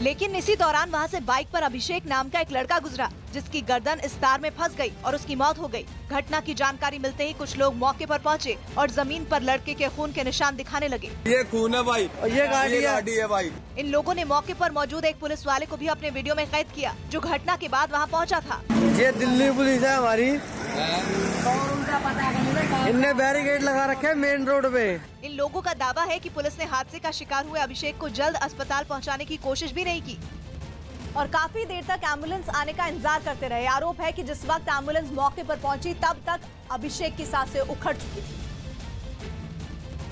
Speaker 2: लेकिन इसी दौरान वहां से बाइक पर अभिषेक नाम का एक लड़का गुजरा, जिसकी गर्दन इस तार में फंस गई और उसकी मौत हो गई। घटना की जानकारी मिलते ही कुछ लोग मौके पर पहुंचे और जमीन पर लड़के के खून के निशान दिखाने लगे।
Speaker 1: ये खून है भाई, और ये गाड़ी है भाई।
Speaker 2: इन लोगों ने मौके पर मौजूद एक पुलिस वाले को भी अपने वीडियो में कैद किया, जो घटना के बाद वहाँ पहुँचा था।
Speaker 1: ये दिल्ली पुलिस है हमारी, इनने बैरिकेड लगा रखे हैं मेन रोड पे।
Speaker 2: इन लोगों का दावा है कि पुलिस ने हादसे का शिकार हुए अभिषेक को जल्द अस्पताल पहुंचाने की कोशिश भी नहीं की और काफी देर तक एम्बुलेंस आने का इंतजार करते रहे। आरोप है कि जिस वक्त एम्बुलेंस मौके पर पहुंची तब तक अभिषेक की सांसें उखड़ चुकी थी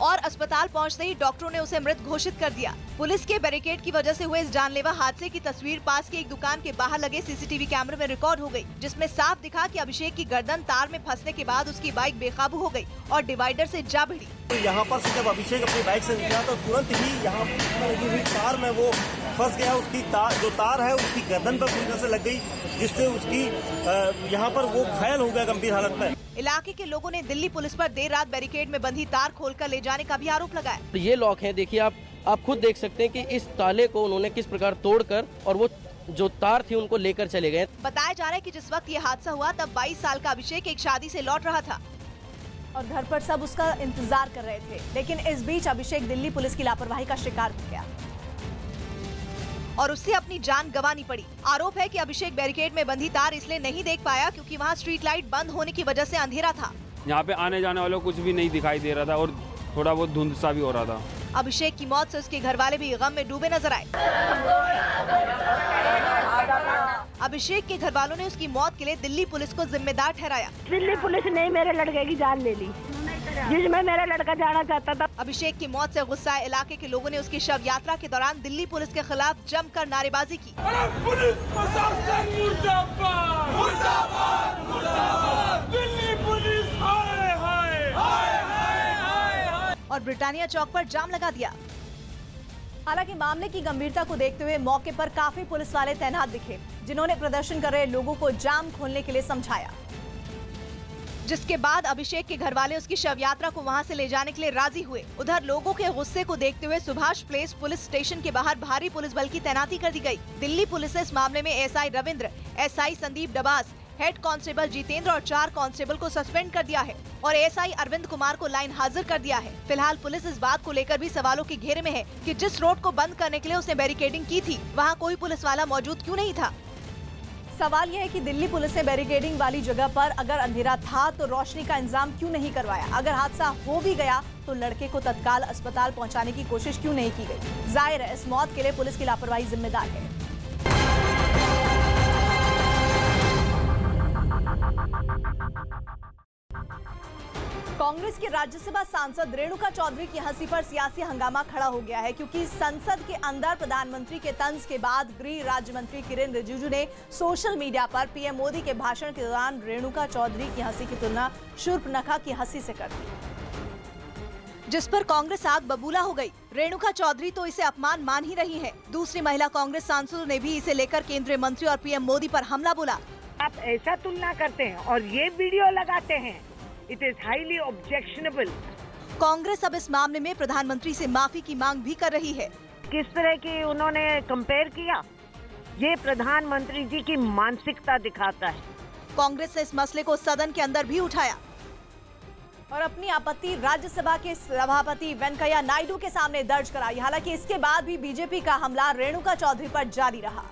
Speaker 2: और अस्पताल पहुंचते ही डॉक्टरों ने उसे मृत घोषित कर दिया। पुलिस के बैरिकेड की वजह से हुए इस जानलेवा हादसे की तस्वीर पास की एक दुकान के बाहर लगे सीसीटीवी कैमरे में रिकॉर्ड हो गई, जिसमें साफ दिखा कि अभिषेक की गर्दन तार में फंसने के बाद उसकी बाइक बेकाबू हो गई और डिवाइडर से जा भिड़ी।
Speaker 4: तो यहाँ पर से जब अभिषेक अपनी बाइक से निकला तो तुरंत ही यहाँ लगी हुई तार में वो फंस गया। उसकी जो तार है उसकी गर्दन पर पूरी तरह से लग गई, जिससे उसकी यहाँ पर वो घायल हो गया गंभीर हालत में।
Speaker 2: इलाके के लोगों ने दिल्ली पुलिस पर देर रात बैरिकेड में बंधी तार खोलकर ले जाने का भी आरोप लगाया।
Speaker 23: तो ये लॉक है, देखिए आप खुद देख सकते हैं कि इस ताले को उन्होंने किस प्रकार तोड़कर और वो जो तार थी उनको लेकर चले गए।
Speaker 2: बताया जा रहा है कि जिस वक्त ये हादसा हुआ तब 22 साल का अभिषेक एक शादी से लौट रहा था और घर पर सब उसका इंतजार कर रहे थे, लेकिन इस बीच अभिषेक दिल्ली पुलिस की लापरवाही का शिकार हो गया और उससे अपनी जान गंवानी पड़ी। आरोप है कि अभिषेक बैरिकेड में बंधी तार इसलिए नहीं देख पाया क्योंकि वहां स्ट्रीट लाइट बंद होने की वजह से अंधेरा था।
Speaker 24: यहाँ पे आने जाने वालों को कुछ भी नहीं दिखाई दे रहा था और थोड़ा बहुत धुंध सा भी हो रहा था।
Speaker 2: अभिषेक की मौत से उसके घर वाले भी गम में डूबे नजर आए। अभिषेक के घर वालों ने उसकी मौत के लिए दिल्ली पुलिस को जिम्मेदार ठहराया।
Speaker 25: दिल्ली पुलिस ने मेरे लड़के की जान ले ली, जिसमें मेरा लड़का जाना चाहता था।
Speaker 2: अभिषेक की मौत से गुस्साए इलाके के लोगों ने उसकी शव यात्रा के दौरान दिल्ली पुलिस के खिलाफ जमकर नारेबाजी की।
Speaker 9: पुलिस प्रशासन मुर्दाबाद, मुर्दाबाद, मुर्दाबाद, दिल्ली पुलिस हाय हाय हाय हाय हाय
Speaker 2: और ब्रिटानिया चौक पर जाम लगा दिया। हालांकि मामले की गंभीरता को देखते हुए मौके पर काफी पुलिस वाले तैनात दिखे, जिन्होंने प्रदर्शन कर रहे लोगों को जाम खोलने के लिए समझाया, जिसके बाद अभिषेक के घर वाले उसकी शव यात्रा को वहां से ले जाने के लिए राजी हुए। उधर लोगों के गुस्से को देखते हुए सुभाष प्लेस पुलिस स्टेशन के बाहर भारी पुलिस बल की तैनाती कर दी गई। दिल्ली पुलिस ने इस मामले में SI Ravindra, SI Sandeep Dabas, head constable Jitendra और 4 कांस्टेबल को सस्पेंड कर दिया है और एसआई अरविंद कुमार को लाइन हाजिर कर दिया है। फिलहाल पुलिस इस बात को लेकर भी सवालों के घेरे में है कि जिस रोड को बंद करने के लिए उसने बैरिकेडिंग की थी वहाँ कोई पुलिस वाला मौजूद क्यों नहीं था। सवाल यह है कि दिल्ली पुलिस ने बैरिकेडिंग वाली जगह पर अगर अंधेरा था तो रोशनी का इंतजाम क्यों नहीं करवाया। अगर हादसा हो भी गया तो लड़के को तत्काल अस्पताल पहुंचाने की कोशिश क्यों नहीं की गई। जाहिर है इस मौत के लिए पुलिस की लापरवाही जिम्मेदार है। कांग्रेस के राज्यसभा सांसद रेणुका चौधरी की हंसी पर सियासी हंगामा खड़ा हो गया है, क्योंकि संसद के अंदर प्रधानमंत्री के तंज के बाद गृह राज्य मंत्री किरेन रिजिजू ने सोशल मीडिया पर पीएम मोदी के भाषण के दौरान रेणुका चौधरी की हंसी की तुलना शूर्पणखा की हंसी से कर दी, जिस पर कांग्रेस आग बबूला हो गई। रेणुका चौधरी तो इसे अपमान मान ही रही है। दूसरी महिला कांग्रेस सांसदों ने भी इसे लेकर केंद्रीय मंत्री और पीएम मोदी पर हमला बोला।
Speaker 25: आप ऐसा तुलना करते हैं और ये वीडियो लगाते हैं, it is highly objectionable.
Speaker 2: Congress अब इस मामले में प्रधानमंत्री से माफी की मांग भी कर रही है।
Speaker 25: किस तरह की उन्होंने कंपेयर किया, ये प्रधानमंत्री जी की मानसिकता दिखाता है।
Speaker 2: कांग्रेस ने इस मसले को सदन के अंदर भी उठाया और अपनी आपत्ति राज्यसभा के सभापति वेंकैया नायडू के सामने दर्ज कराई। हालांकि इसके बाद भी बीजेपी का हमला रेणुका चौधरी पर जारी रहा,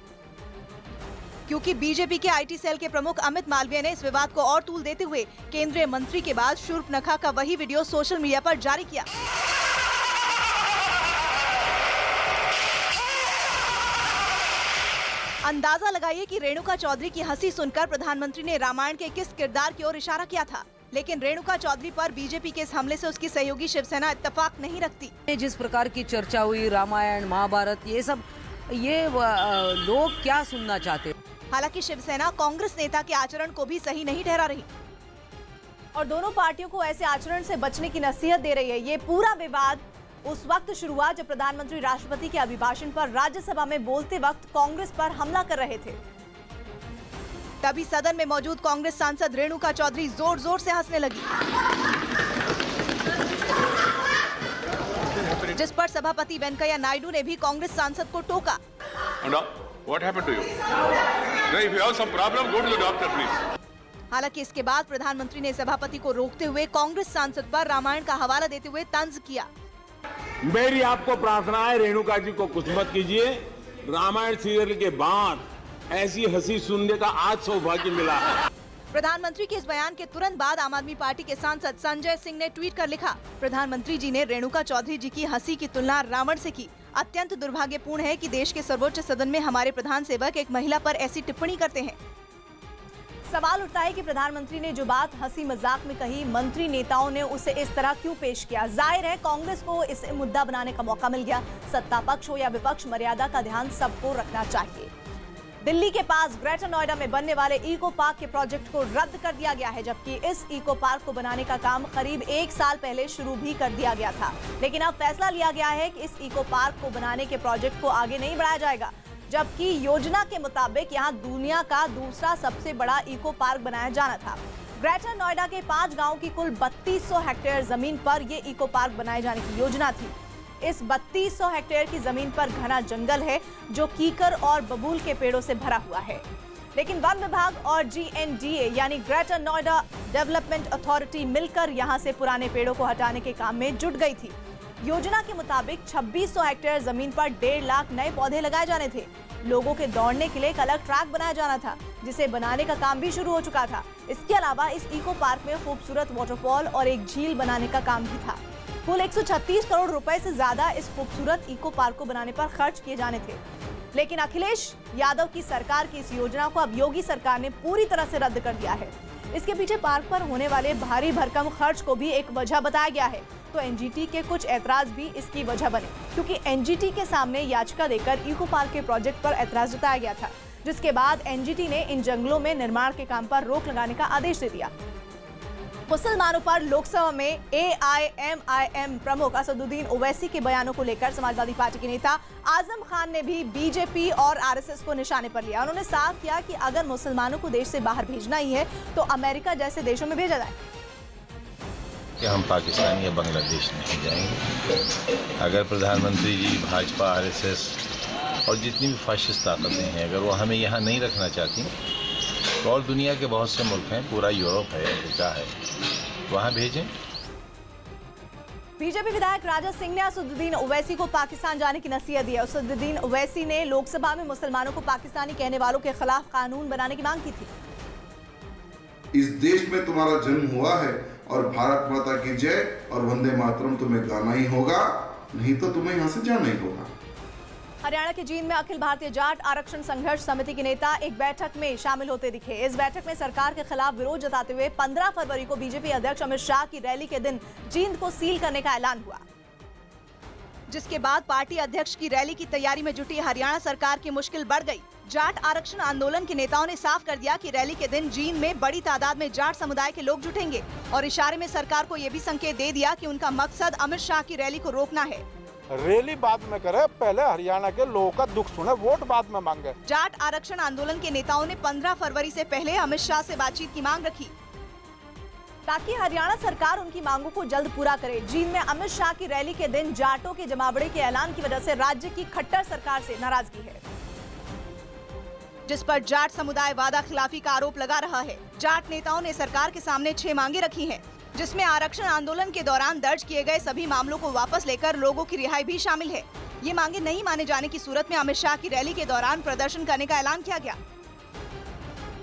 Speaker 2: क्योंकि बीजेपी के आईटी सेल के प्रमुख अमित मालवीय ने इस विवाद को और तूल देते हुए केंद्रीय मंत्री के बाद शूर्पणखा का वही वीडियो सोशल मीडिया पर जारी किया। अंदाजा लगाइए कि रेणुका चौधरी की हंसी सुनकर प्रधानमंत्री ने रामायण के किस किरदार की ओर इशारा किया था, लेकिन रेणुका चौधरी पर बीजेपी के इस हमले से उसकी सहयोगी शिवसेना इत्तेफाक नहीं रखती।
Speaker 26: जिस प्रकार की चर्चा हुई रामायण महाभारत, ये लोग क्या सुनना चाहते।
Speaker 2: हालांकि शिवसेना कांग्रेस नेता के आचरण को भी सही नहीं ठहरा रही और दोनों पार्टियों को ऐसे आचरण से बचने की नसीहत दे रही है। ये पूरा विवाद उस वक्त शुरू हुआ जब प्रधानमंत्री राष्ट्रपति के अभिभाषण पर राज्यसभा में बोलते वक्त कांग्रेस पर हमला कर रहे थे। तभी सदन में मौजूद कांग्रेस सांसद रेणुका चौधरी जोर जोर से हंसने लगी, जिस पर सभापति वेंकैया नायडू ने भी कांग्रेस सांसद को टोका।
Speaker 5: What happened to you? No, if you have some problem, go to the doctor, please.
Speaker 2: हालांकि इसके बाद प्रधानमंत्री ने सभापति को रोकते हुए कांग्रेस सांसद पर रामायण का हवाला देते हुए तंज किया।
Speaker 6: मेरी आपको प्रार्थना है, रेणुका जी को कुछ मत कीजिए। रामायण सीरियल के बाद ऐसी हंसी सुनने का आज सौभाग्य मिला है।
Speaker 2: प्रधानमंत्री के इस बयान के तुरंत बाद आम आदमी पार्टी के सांसद संजय सिंह ने ट्वीट कर लिखा, प्रधानमंत्री जी ने रेणुका चौधरी जी की हंसी की तुलना रावण से की। अत्यंत दुर्भाग्यपूर्ण है कि देश के सर्वोच्च सदन में हमारे प्रधान सेवक एक महिला पर ऐसी टिप्पणी करते हैं। सवाल उठता है कि प्रधानमंत्री ने जो बात हंसी मजाक में कही, मंत्री नेताओं ने उसे इस तरह क्यों पेश किया। जाहिर है कांग्रेस को इसे मुद्दा बनाने का मौका मिल गया। सत्ता पक्ष हो या विपक्ष, मर्यादा का ध्यान सबको रखना चाहिए। दिल्ली के पास ग्रेटर नोएडा में बनने वाले इको पार्क के प्रोजेक्ट को रद्द कर दिया गया है, जबकि इस इको पार्क को बनाने का काम करीब 1 साल पहले शुरू भी कर दिया गया था। लेकिन अब फैसला लिया गया है कि इस इको पार्क को बनाने के प्रोजेक्ट को आगे नहीं बढ़ाया जाएगा, जबकि योजना के मुताबिक यहाँ दुनिया का दूसरा सबसे बड़ा इको पार्क बनाया जाना था। ग्रेटर नोएडा के 5 गाँव की कुल 3200 हेक्टेयर जमीन पर ये इको पार्क बनाए जाने की योजना थी। इस 3200 हेक्टेयर की जमीन पर घना जंगल है जो कीकर और बबूल के पेड़ों से भरा हुआ है। लेकिन वन विभाग और GNDA यानी ग्रेटर नोएडा डेवलपमेंट अथॉरिटी मिलकर यहां से पुराने पेड़ों को हटाने के काम में जुट गई थी। योजना के मुताबिक 2600 हेक्टेयर जमीन पर 1.5 लाख नए पौधे लगाए जाने थे। लोगों के दौड़ने के लिए एक अलग ट्रैक बनाया जाना था, जिसे बनाने का काम भी शुरू हो चुका था। इसके अलावा इस इको पार्क में खूबसूरत वाटरफॉल और एक झील बनाने का काम भी था। कुल 136 करोड़ रुपए से ज्यादा इस खूबसूरत इको पार्क को बनाने पर खर्च किए जाने थे। लेकिन अखिलेश यादव की सरकार की इस योजना को अब योगी सरकार ने पूरी तरह से रद्द कर दिया है। इसके पीछे पार्क पर होने वाले भारी भरकम खर्च को भी एक वजह बताया गया है। तो एनजीटी के कुछ ऐतराज भी इसकी वजह बने, क्योंकि एनजीटी के सामने याचिका देकर इको पार्क के प्रोजेक्ट पर ऐतराज जताया गया था, जिसके बाद एनजीटी ने इन जंगलों में निर्माण के काम पर रोक लगाने का आदेश दे दिया। मुसलमानों पर लोकसभा में AIMIM प्रमुख असदुद्दीन ओवैसी के बयानों को लेकर समाजवादी पार्टी के नेता आजम खान ने भी बीजेपी और RSS को निशाने पर लिया। उन्होंने साफ किया कि अगर मुसलमानों को देश से बाहर भेजना ही है तो अमेरिका जैसे देशों में भेजा जाए।
Speaker 16: कि हम पाकिस्तान या बांग्लादेश नहीं जाएंगे। अगर प्रधानमंत्री जी, भाजपा, RSS और जितनी भी फाशिस्ट ताकतें हैं, अगर वो हमें यहाँ नहीं रखना चाहती तो और दुनिया के बहुत से मुल्क हैं, पूरा यूरोप है, अमेरिका है, वहाँ भेजें।
Speaker 2: बीजेपी विधायक राजा सिंह ने असदुद्दीन ओवैसी को पाकिस्तान जाने की नसीहत दी है। असदुद्दीन ओवैसी ने लोकसभा में मुसलमानों को पाकिस्तानी कहने वालों के खिलाफ कानून बनाने की मांग की थी।
Speaker 7: इस देश में तुम्हारा जन्म हुआ है और भारत माता की जय और वंदे मातरम तुम्हें गाना ही होगा, नहीं तो तुम्हें यहाँ से जाना ही होगा।
Speaker 2: हरियाणा के जींद में अखिल भारतीय जाट आरक्षण संघर्ष समिति के नेता एक बैठक में शामिल होते दिखे। इस बैठक में सरकार के खिलाफ विरोध जताते हुए 15 फरवरी को बीजेपी अध्यक्ष अमित शाह की रैली के दिन जींद को सील करने का ऐलान हुआ, जिसके बाद पार्टी अध्यक्ष की रैली की तैयारी में जुटी हरियाणा सरकार की मुश्किल बढ़ गई। जाट आरक्षण आंदोलन के नेताओं ने साफ कर दिया कि रैली के दिन जींद में बड़ी तादाद में जाट समुदाय के लोग जुटेंगे और इशारे में सरकार को ये भी संकेत दे दिया कि उनका मकसद अमित शाह की रैली को रोकना है।
Speaker 3: रैली बाद में करे, पहले हरियाणा के लोगों का दुख सुने, वोट बाद में मांगे।
Speaker 2: जाट आरक्षण आंदोलन के नेताओं ने 15 फरवरी से पहले अमित शाह से बातचीत की मांग रखी, ताकि हरियाणा सरकार उनकी मांगों को जल्द पूरा करे। जींद में अमित शाह की रैली के दिन जाटों के जमावड़े के ऐलान की वजह से राज्य की खट्टर सरकार से नाराजगी है, जिस पर जाट समुदाय वादा खिलाफी का आरोप लगा रहा है। जाट नेताओं ने सरकार के सामने 6 मांगे रखी हैं, जिसमें आरक्षण आंदोलन के दौरान दर्ज किए गए सभी मामलों को वापस लेकर लोगों की रिहाई भी शामिल है। ये मांगे नहीं माने जाने की सूरत में अमित शाह की रैली के दौरान प्रदर्शन करने का ऐलान किया गया।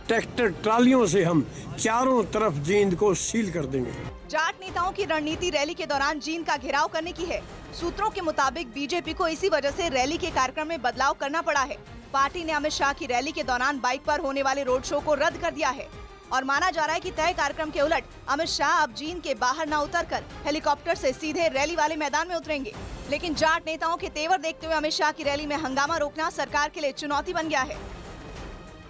Speaker 8: ट्रैक्टर ट्रालियों से हम चारों तरफ जींद को सील कर देंगे।
Speaker 2: जाट नेताओं की रणनीति रैली के दौरान जींद का घेराव करने की है। सूत्रों के मुताबिक बीजेपी को इसी वजह से रैली के कार्यक्रम में बदलाव करना पड़ा है। पार्टी ने अमित शाह की रैली के दौरान बाइक पर होने वाले रोड शो को रद्द कर दिया है और माना जा रहा है कि तय कार्यक्रम के उलट अमित शाह अब जींद के बाहर न उतरकर हेलीकॉप्टर से सीधे रैली वाले मैदान में उतरेंगे। लेकिन जाट नेताओं के तेवर देखते हुए अमित शाह की रैली में हंगामा रोकना सरकार के लिए चुनौती बन गया है।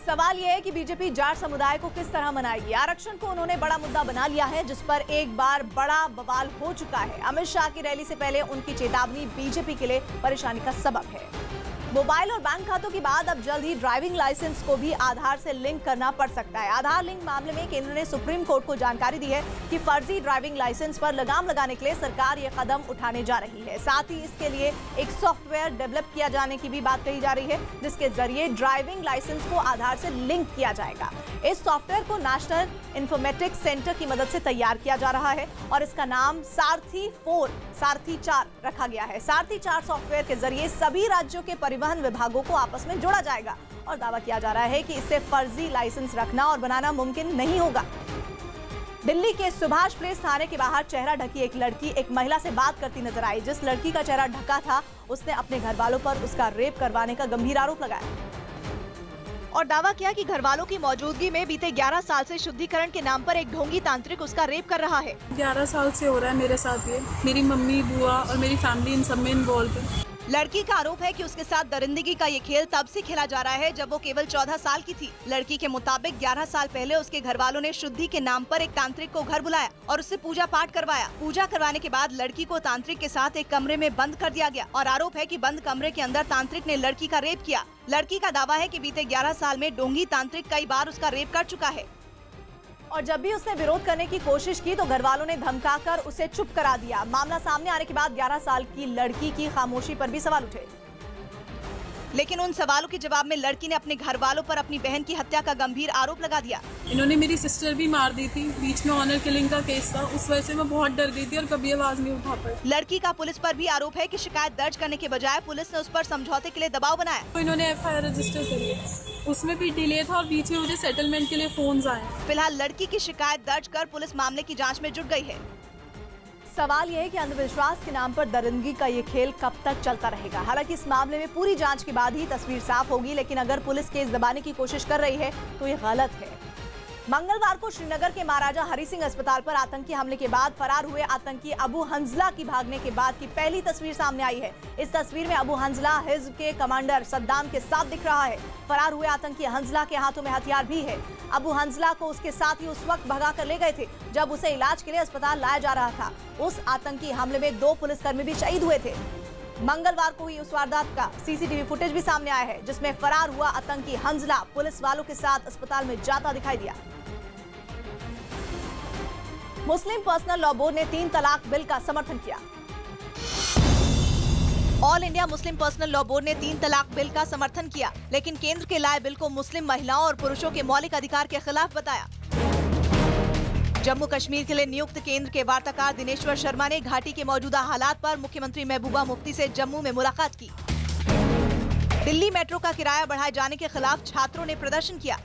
Speaker 2: सवाल यह है कि बीजेपी जाट समुदाय को किस तरह मनाएगी। आरक्षण को उन्होंने बड़ा मुद्दा बना लिया है, जिस पर एक बार बड़ा बवाल हो चुका है। अमित शाह की रैली से पहले उनकी चेतावनी बीजेपी के लिए परेशानी का सबब है। मोबाइल और बैंक खातों के बाद अब जल्द ही ड्राइविंग लाइसेंस को भी आधार से लिंक करना पड़ सकता है। आधार लिंक मामले में केंद्र ने सुप्रीम कोर्ट को जानकारी दी है कि फर्जी ड्राइविंग लाइसेंस पर लगाम लगाने के लिए सरकार ये कदम उठाने जा रही है। साथ ही इसके लिए एक सॉफ्टवेयर डेवलप किया जाने की भी बात कही जा रही है, जिसके जरिए ड्राइविंग लाइसेंस को आधार से लिंक किया जाएगा। इस सॉफ्टवेयर को नेशनल इंफॉर्मेटिक्स सेंटर की मदद से तैयार किया जा रहा है और इसका नाम सारथी 4 रखा गया है। सारथी 4 सॉफ्टवेयर के जरिए सभी राज्यों के परिवहन विभागों को आपस में जोड़ा जाएगा और दावा किया जा रहा है कि इससे फर्जी लाइसेंस रखना और बनाना मुमकिन नहीं होगा। दिल्ली के सुभाष प्लेस थाने के बाहर चेहरा ढकी एक लड़की एक महिला से बात करती नजर आई। जिस लड़की का चेहरा ढका था, उसने अपने घर वालों पर उसका रेप करवाने का गंभीर आरोप लगाया और दावा किया कि घर वालों की मौजूदगी में बीते 11 साल से शुद्धिकरण के नाम पर एक ढोंगी तांत्रिक उसका रेप कर रहा है।
Speaker 10: 11 साल से हो रहा है मेरे साथ ये। मेरी मम्मी, बुआ और मेरी फैमिली इन सब में इन्वॉल्व है।
Speaker 2: लड़की का आरोप है कि उसके साथ दरिंदगी का ये खेल तब से खेला जा रहा है जब वो केवल 14 साल की थी। लड़की के मुताबिक 11 साल पहले उसके घर वालों ने शुद्धि के नाम पर एक तांत्रिक को घर बुलाया और उससे पूजा पाठ करवाया। पूजा करवाने के बाद लड़की को तांत्रिक के साथ एक कमरे में बंद कर दिया गया और आरोप है कि बंद कमरे के अंदर तांत्रिक ने लड़की का रेप किया। लड़की का दावा है कि बीते 11 साल में ढोंगी तांत्रिक कई बार उसका रेप कर चुका है और जब भी उसने विरोध करने की कोशिश की तो घर वालों ने धमकाकर उसे चुप करा दिया। मामला सामने आने के बाद 11 साल की लड़की की खामोशी पर भी सवाल उठे, लेकिन उन सवालों के जवाब में लड़की ने अपने घर वालों पर अपनी बहन की हत्या का गंभीर आरोप लगा दिया।
Speaker 10: इन्होंने मेरी सिस्टर भी मार दी थी। बीच में ऑनर किलिंग का केस था, उस वजह से मैं बहुत डर गई थी और कभी आवाज नहीं उठा पाई।
Speaker 2: लड़की का पुलिस पर भी आरोप है कि शिकायत दर्ज करने के बजाय पुलिस ने उस पर समझौते के लिए दबाव बनाया।
Speaker 10: तो इन्होंने FIR रजिस्टर करी, उसमें भी डिले था और बीच में मुझे सेटलमेंट के लिए फोन्स आए।
Speaker 2: फिलहाल लड़की की शिकायत दर्ज कर पुलिस मामले की जाँच में जुट गयी है। सवाल यह है कि अंधविश्वास के नाम पर दरिंदगी का ये खेल कब तक चलता रहेगा। हालांकि इस मामले में पूरी जांच के बाद ही तस्वीर साफ होगी, लेकिन अगर पुलिस केस दबाने की कोशिश कर रही है तो ये गलत है। मंगलवार को श्रीनगर के महाराजा हरि सिंह अस्पताल पर आतंकी हमले के बाद फरार हुए आतंकी अबू हंजला की भागने के बाद की पहली तस्वीर सामने आई है। इस तस्वीर में अबू हंजला हिज़्ब के कमांडर सद्दाम के साथ दिख रहा है। फरार हुए आतंकी हंजला के हाथों में हथियार भी है। अबू हंजला को उसके साथ ही उस वक्त भगा कर ले गए थे जब उसे इलाज के लिए अस्पताल लाया जा रहा था। उस आतंकी हमले में 2 पुलिसकर्मी भी शहीद हुए थे। मंगलवार को हुई उस वारदात का CCTV फुटेज भी सामने आया है, जिसमें फरार हुआ आतंकी हंजला पुलिस वालों के साथ अस्पताल में जाता दिखाई दिया। मुस्लिम पर्सनल लॉ बोर्ड ने 3 तलाक बिल का समर्थन किया। All India Muslim personal law board ने 3 तलाक बिल का समर्थन किया, लेकिन केंद्र के लाए बिल को मुस्लिम महिलाओं और पुरुषों के मौलिक अधिकार के खिलाफ बताया। जम्मू कश्मीर के लिए नियुक्त केंद्र के वार्ताकार दिनेश्वर शर्मा ने घाटी के मौजूदा हालात पर मुख्यमंत्री महबूबा मुफ्ती से जम्मू में मुलाकात की। दिल्ली मेट्रो का किराया बढ़ाए जाने के खिलाफ छात्रों ने प्रदर्शन किया।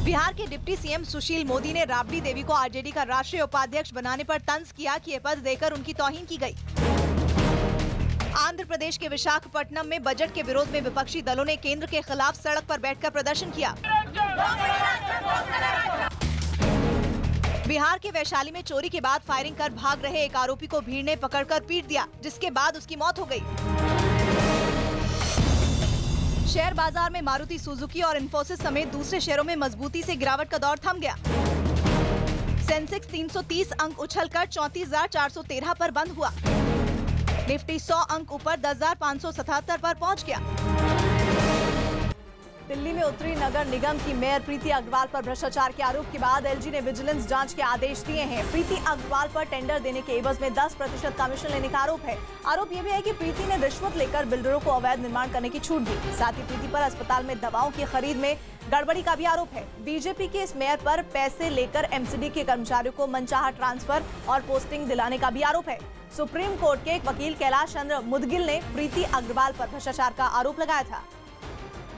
Speaker 2: बिहार के डिप्टी CM सुशील मोदी ने राबड़ी देवी को RJD का राष्ट्रीय उपाध्यक्ष बनाने पर तंज किया कि ये पद देकर उनकी तौहीन की गई। आंध्र प्रदेश के विशाखापट्टनम में बजट के विरोध में विपक्षी दलों ने केंद्र के खिलाफ सड़क पर बैठकर प्रदर्शन किया। बिहार के वैशाली में चोरी के बाद फायरिंग कर भाग रहे एक आरोपी को भीड़ ने पकड़कर पीट दिया, जिसके बाद उसकी मौत हो गई। शेयर बाजार में मारुति सुजुकी और इन्फोसिस समेत दूसरे शेयरों में मजबूती से गिरावट का दौर थम गया। सेंसेक्स 330 अंक उछलकर 34,413 पर बंद हुआ। निफ्टी 100 अंक ऊपर 10,577 पर पहुंच गया। दिल्ली में उत्तरी नगर निगम की मेयर प्रीति अग्रवाल पर भ्रष्टाचार के आरोप के बाद LG ने विजिलेंस जांच के आदेश दिए हैं। प्रीति अग्रवाल पर टेंडर देने के एवज में 10% कमीशन लेने का आरोप है। आरोप यह भी है कि प्रीति ने रिश्वत लेकर बिल्डरों को अवैध निर्माण करने की छूट दी। साथ ही प्रीति पर अस्पताल में दवाओं की खरीद में गड़बड़ी का भी आरोप है। बीजेपी के इस मेयर पर पैसे लेकर MCD के कर्मचारियों को मनचाहा ट्रांसफर और पोस्टिंग दिलाने का भी आरोप है। सुप्रीम कोर्ट के एक वकील कैलाश चंद्र मुदगिल ने प्रीति अग्रवाल पर भ्रष्टाचार का आरोप लगाया था।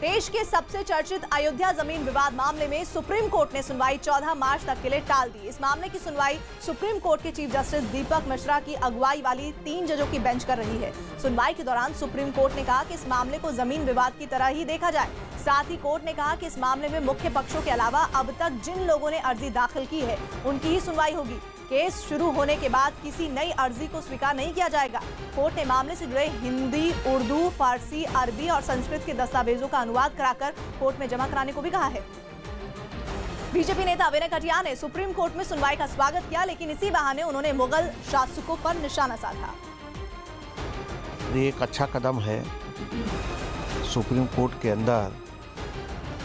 Speaker 2: देश के सबसे चर्चित अयोध्या जमीन विवाद मामले में सुप्रीम कोर्ट ने सुनवाई 14 मार्च तक के लिए टाल दी। इस मामले की सुनवाई सुप्रीम कोर्ट के चीफ जस्टिस दीपक मिश्रा की अगुवाई वाली 3 जजों की बेंच कर रही है। सुनवाई के दौरान सुप्रीम कोर्ट ने कहा कि इस मामले को जमीन विवाद की तरह ही देखा जाए। साथ ही कोर्ट ने कहा कि इस मामले में मुख्य पक्षों के अलावा अब तक जिन लोगों ने अर्जी दाखिल की है उनकी ही सुनवाई होगी। केस शुरू होने के बाद किसी नई अर्जी को स्वीकार नहीं किया जाएगा। कोर्ट ने मामले से जुड़े हिंदी, उर्दू, फारसी, अरबी और संस्कृत के दस्तावेजों का अनुवाद कराकर कोर्ट में जमा कराने को भी कहा है। बीजेपी नेता विनय कटियार ने सुप्रीम कोर्ट में सुनवाई का स्वागत किया, लेकिन इसी बहाने उन्होंने मुगल शासकों पर निशाना साधा।
Speaker 11: ये एक अच्छा कदम है। सुप्रीम कोर्ट के अंदर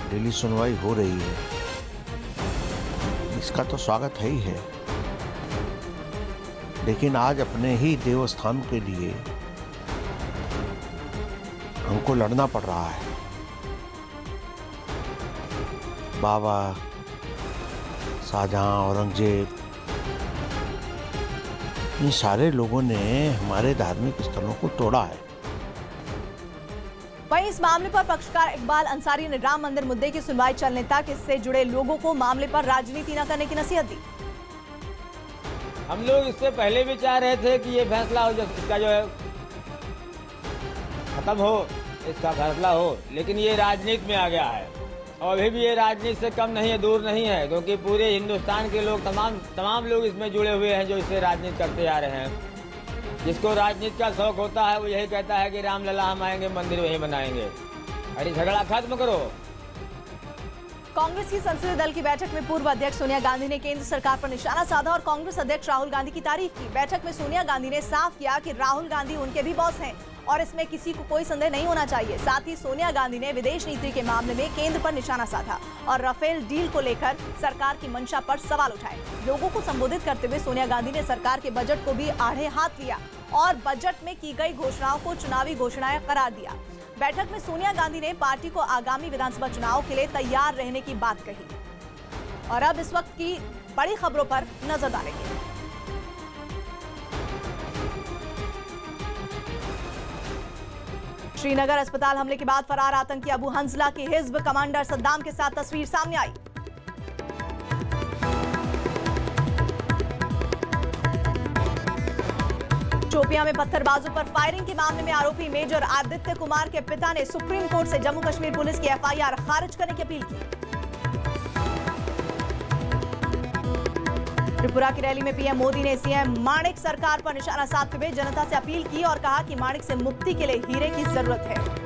Speaker 11: डेली सुनवाई हो रही है, इसका तो स्वागत है ही है। लेकिन आज अपने ही देवस्थान के लिए हमको लड़ना पड़ रहा है। बाबा, शाहजहां, औरंगजेब, इन सारे लोगों ने हमारे धार्मिक स्थलों को तोड़ा है।
Speaker 2: वहीं इस मामले पर पक्षकार इकबाल अंसारी ने राम मंदिर मुद्दे की सुनवाई चलने तक इससे जुड़े लोगों को मामले पर राजनीति न करने की नसीहत दी।
Speaker 12: हम लोग इससे पहले भी चाह रहे थे कि ये फैसला हो, इसका जो है खत्म हो, इसका फैसला हो, लेकिन ये राजनीति में आ गया है और अभी भी ये राजनीति से कम नहीं है, दूर नहीं है, क्योंकि पूरे हिंदुस्तान के लोग तमाम लोग इसमें जुड़े हुए हैं जो इससे राजनीति करते आ रहे हैं। जिसको राजनीति का शौक होता है वो यही कहता है कि रामलला हम आएंगे, मंदिर वहीं बनाएंगे। अरे झगड़ा खत्म करो।
Speaker 2: कांग्रेस की संसदीय दल की बैठक में पूर्व अध्यक्ष सोनिया गांधी ने केंद्र सरकार पर निशाना साधा और कांग्रेस अध्यक्ष राहुल गांधी की तारीफ की। बैठक में सोनिया गांधी ने साफ किया कि राहुल गांधी उनके भी बॉस हैं और इसमें किसी को कोई संदेह नहीं होना चाहिए। साथ ही सोनिया गांधी ने विदेश नीति के मामले में केंद्र पर निशाना साधा और राफेल डील को लेकर सरकार की मंशा पर सवाल उठाए। लोगों को संबोधित करते हुए सोनिया गांधी ने सरकार के बजट को भी आड़े हाथ लिया और बजट में की गई घोषणाओं को चुनावी घोषणाएं करार दिया। बैठक में सोनिया गांधी ने पार्टी को आगामी विधानसभा चुनाव के लिए तैयार रहने की बात कही। और अब इस वक्त की बड़ी खबरों पर नजर डालेंगे। श्रीनगर अस्पताल हमले के बाद फरार आतंकी अबू हंजला की हिज्ब कमांडर सद्दाम के साथ तस्वीर सामने आई। शोपियां में पत्थरबाजों पर फायरिंग के मामले में आरोपी मेजर आदित्य कुमार के पिता ने सुप्रीम कोर्ट से जम्मू कश्मीर पुलिस की एफआईआर खारिज करने की अपील की। त्रिपुरा की रैली में पीएम मोदी ने सीएम माणिक सरकार पर निशाना साधते हुए जनता से अपील की और कहा कि माणिक से मुक्ति के लिए हीरे की जरूरत है।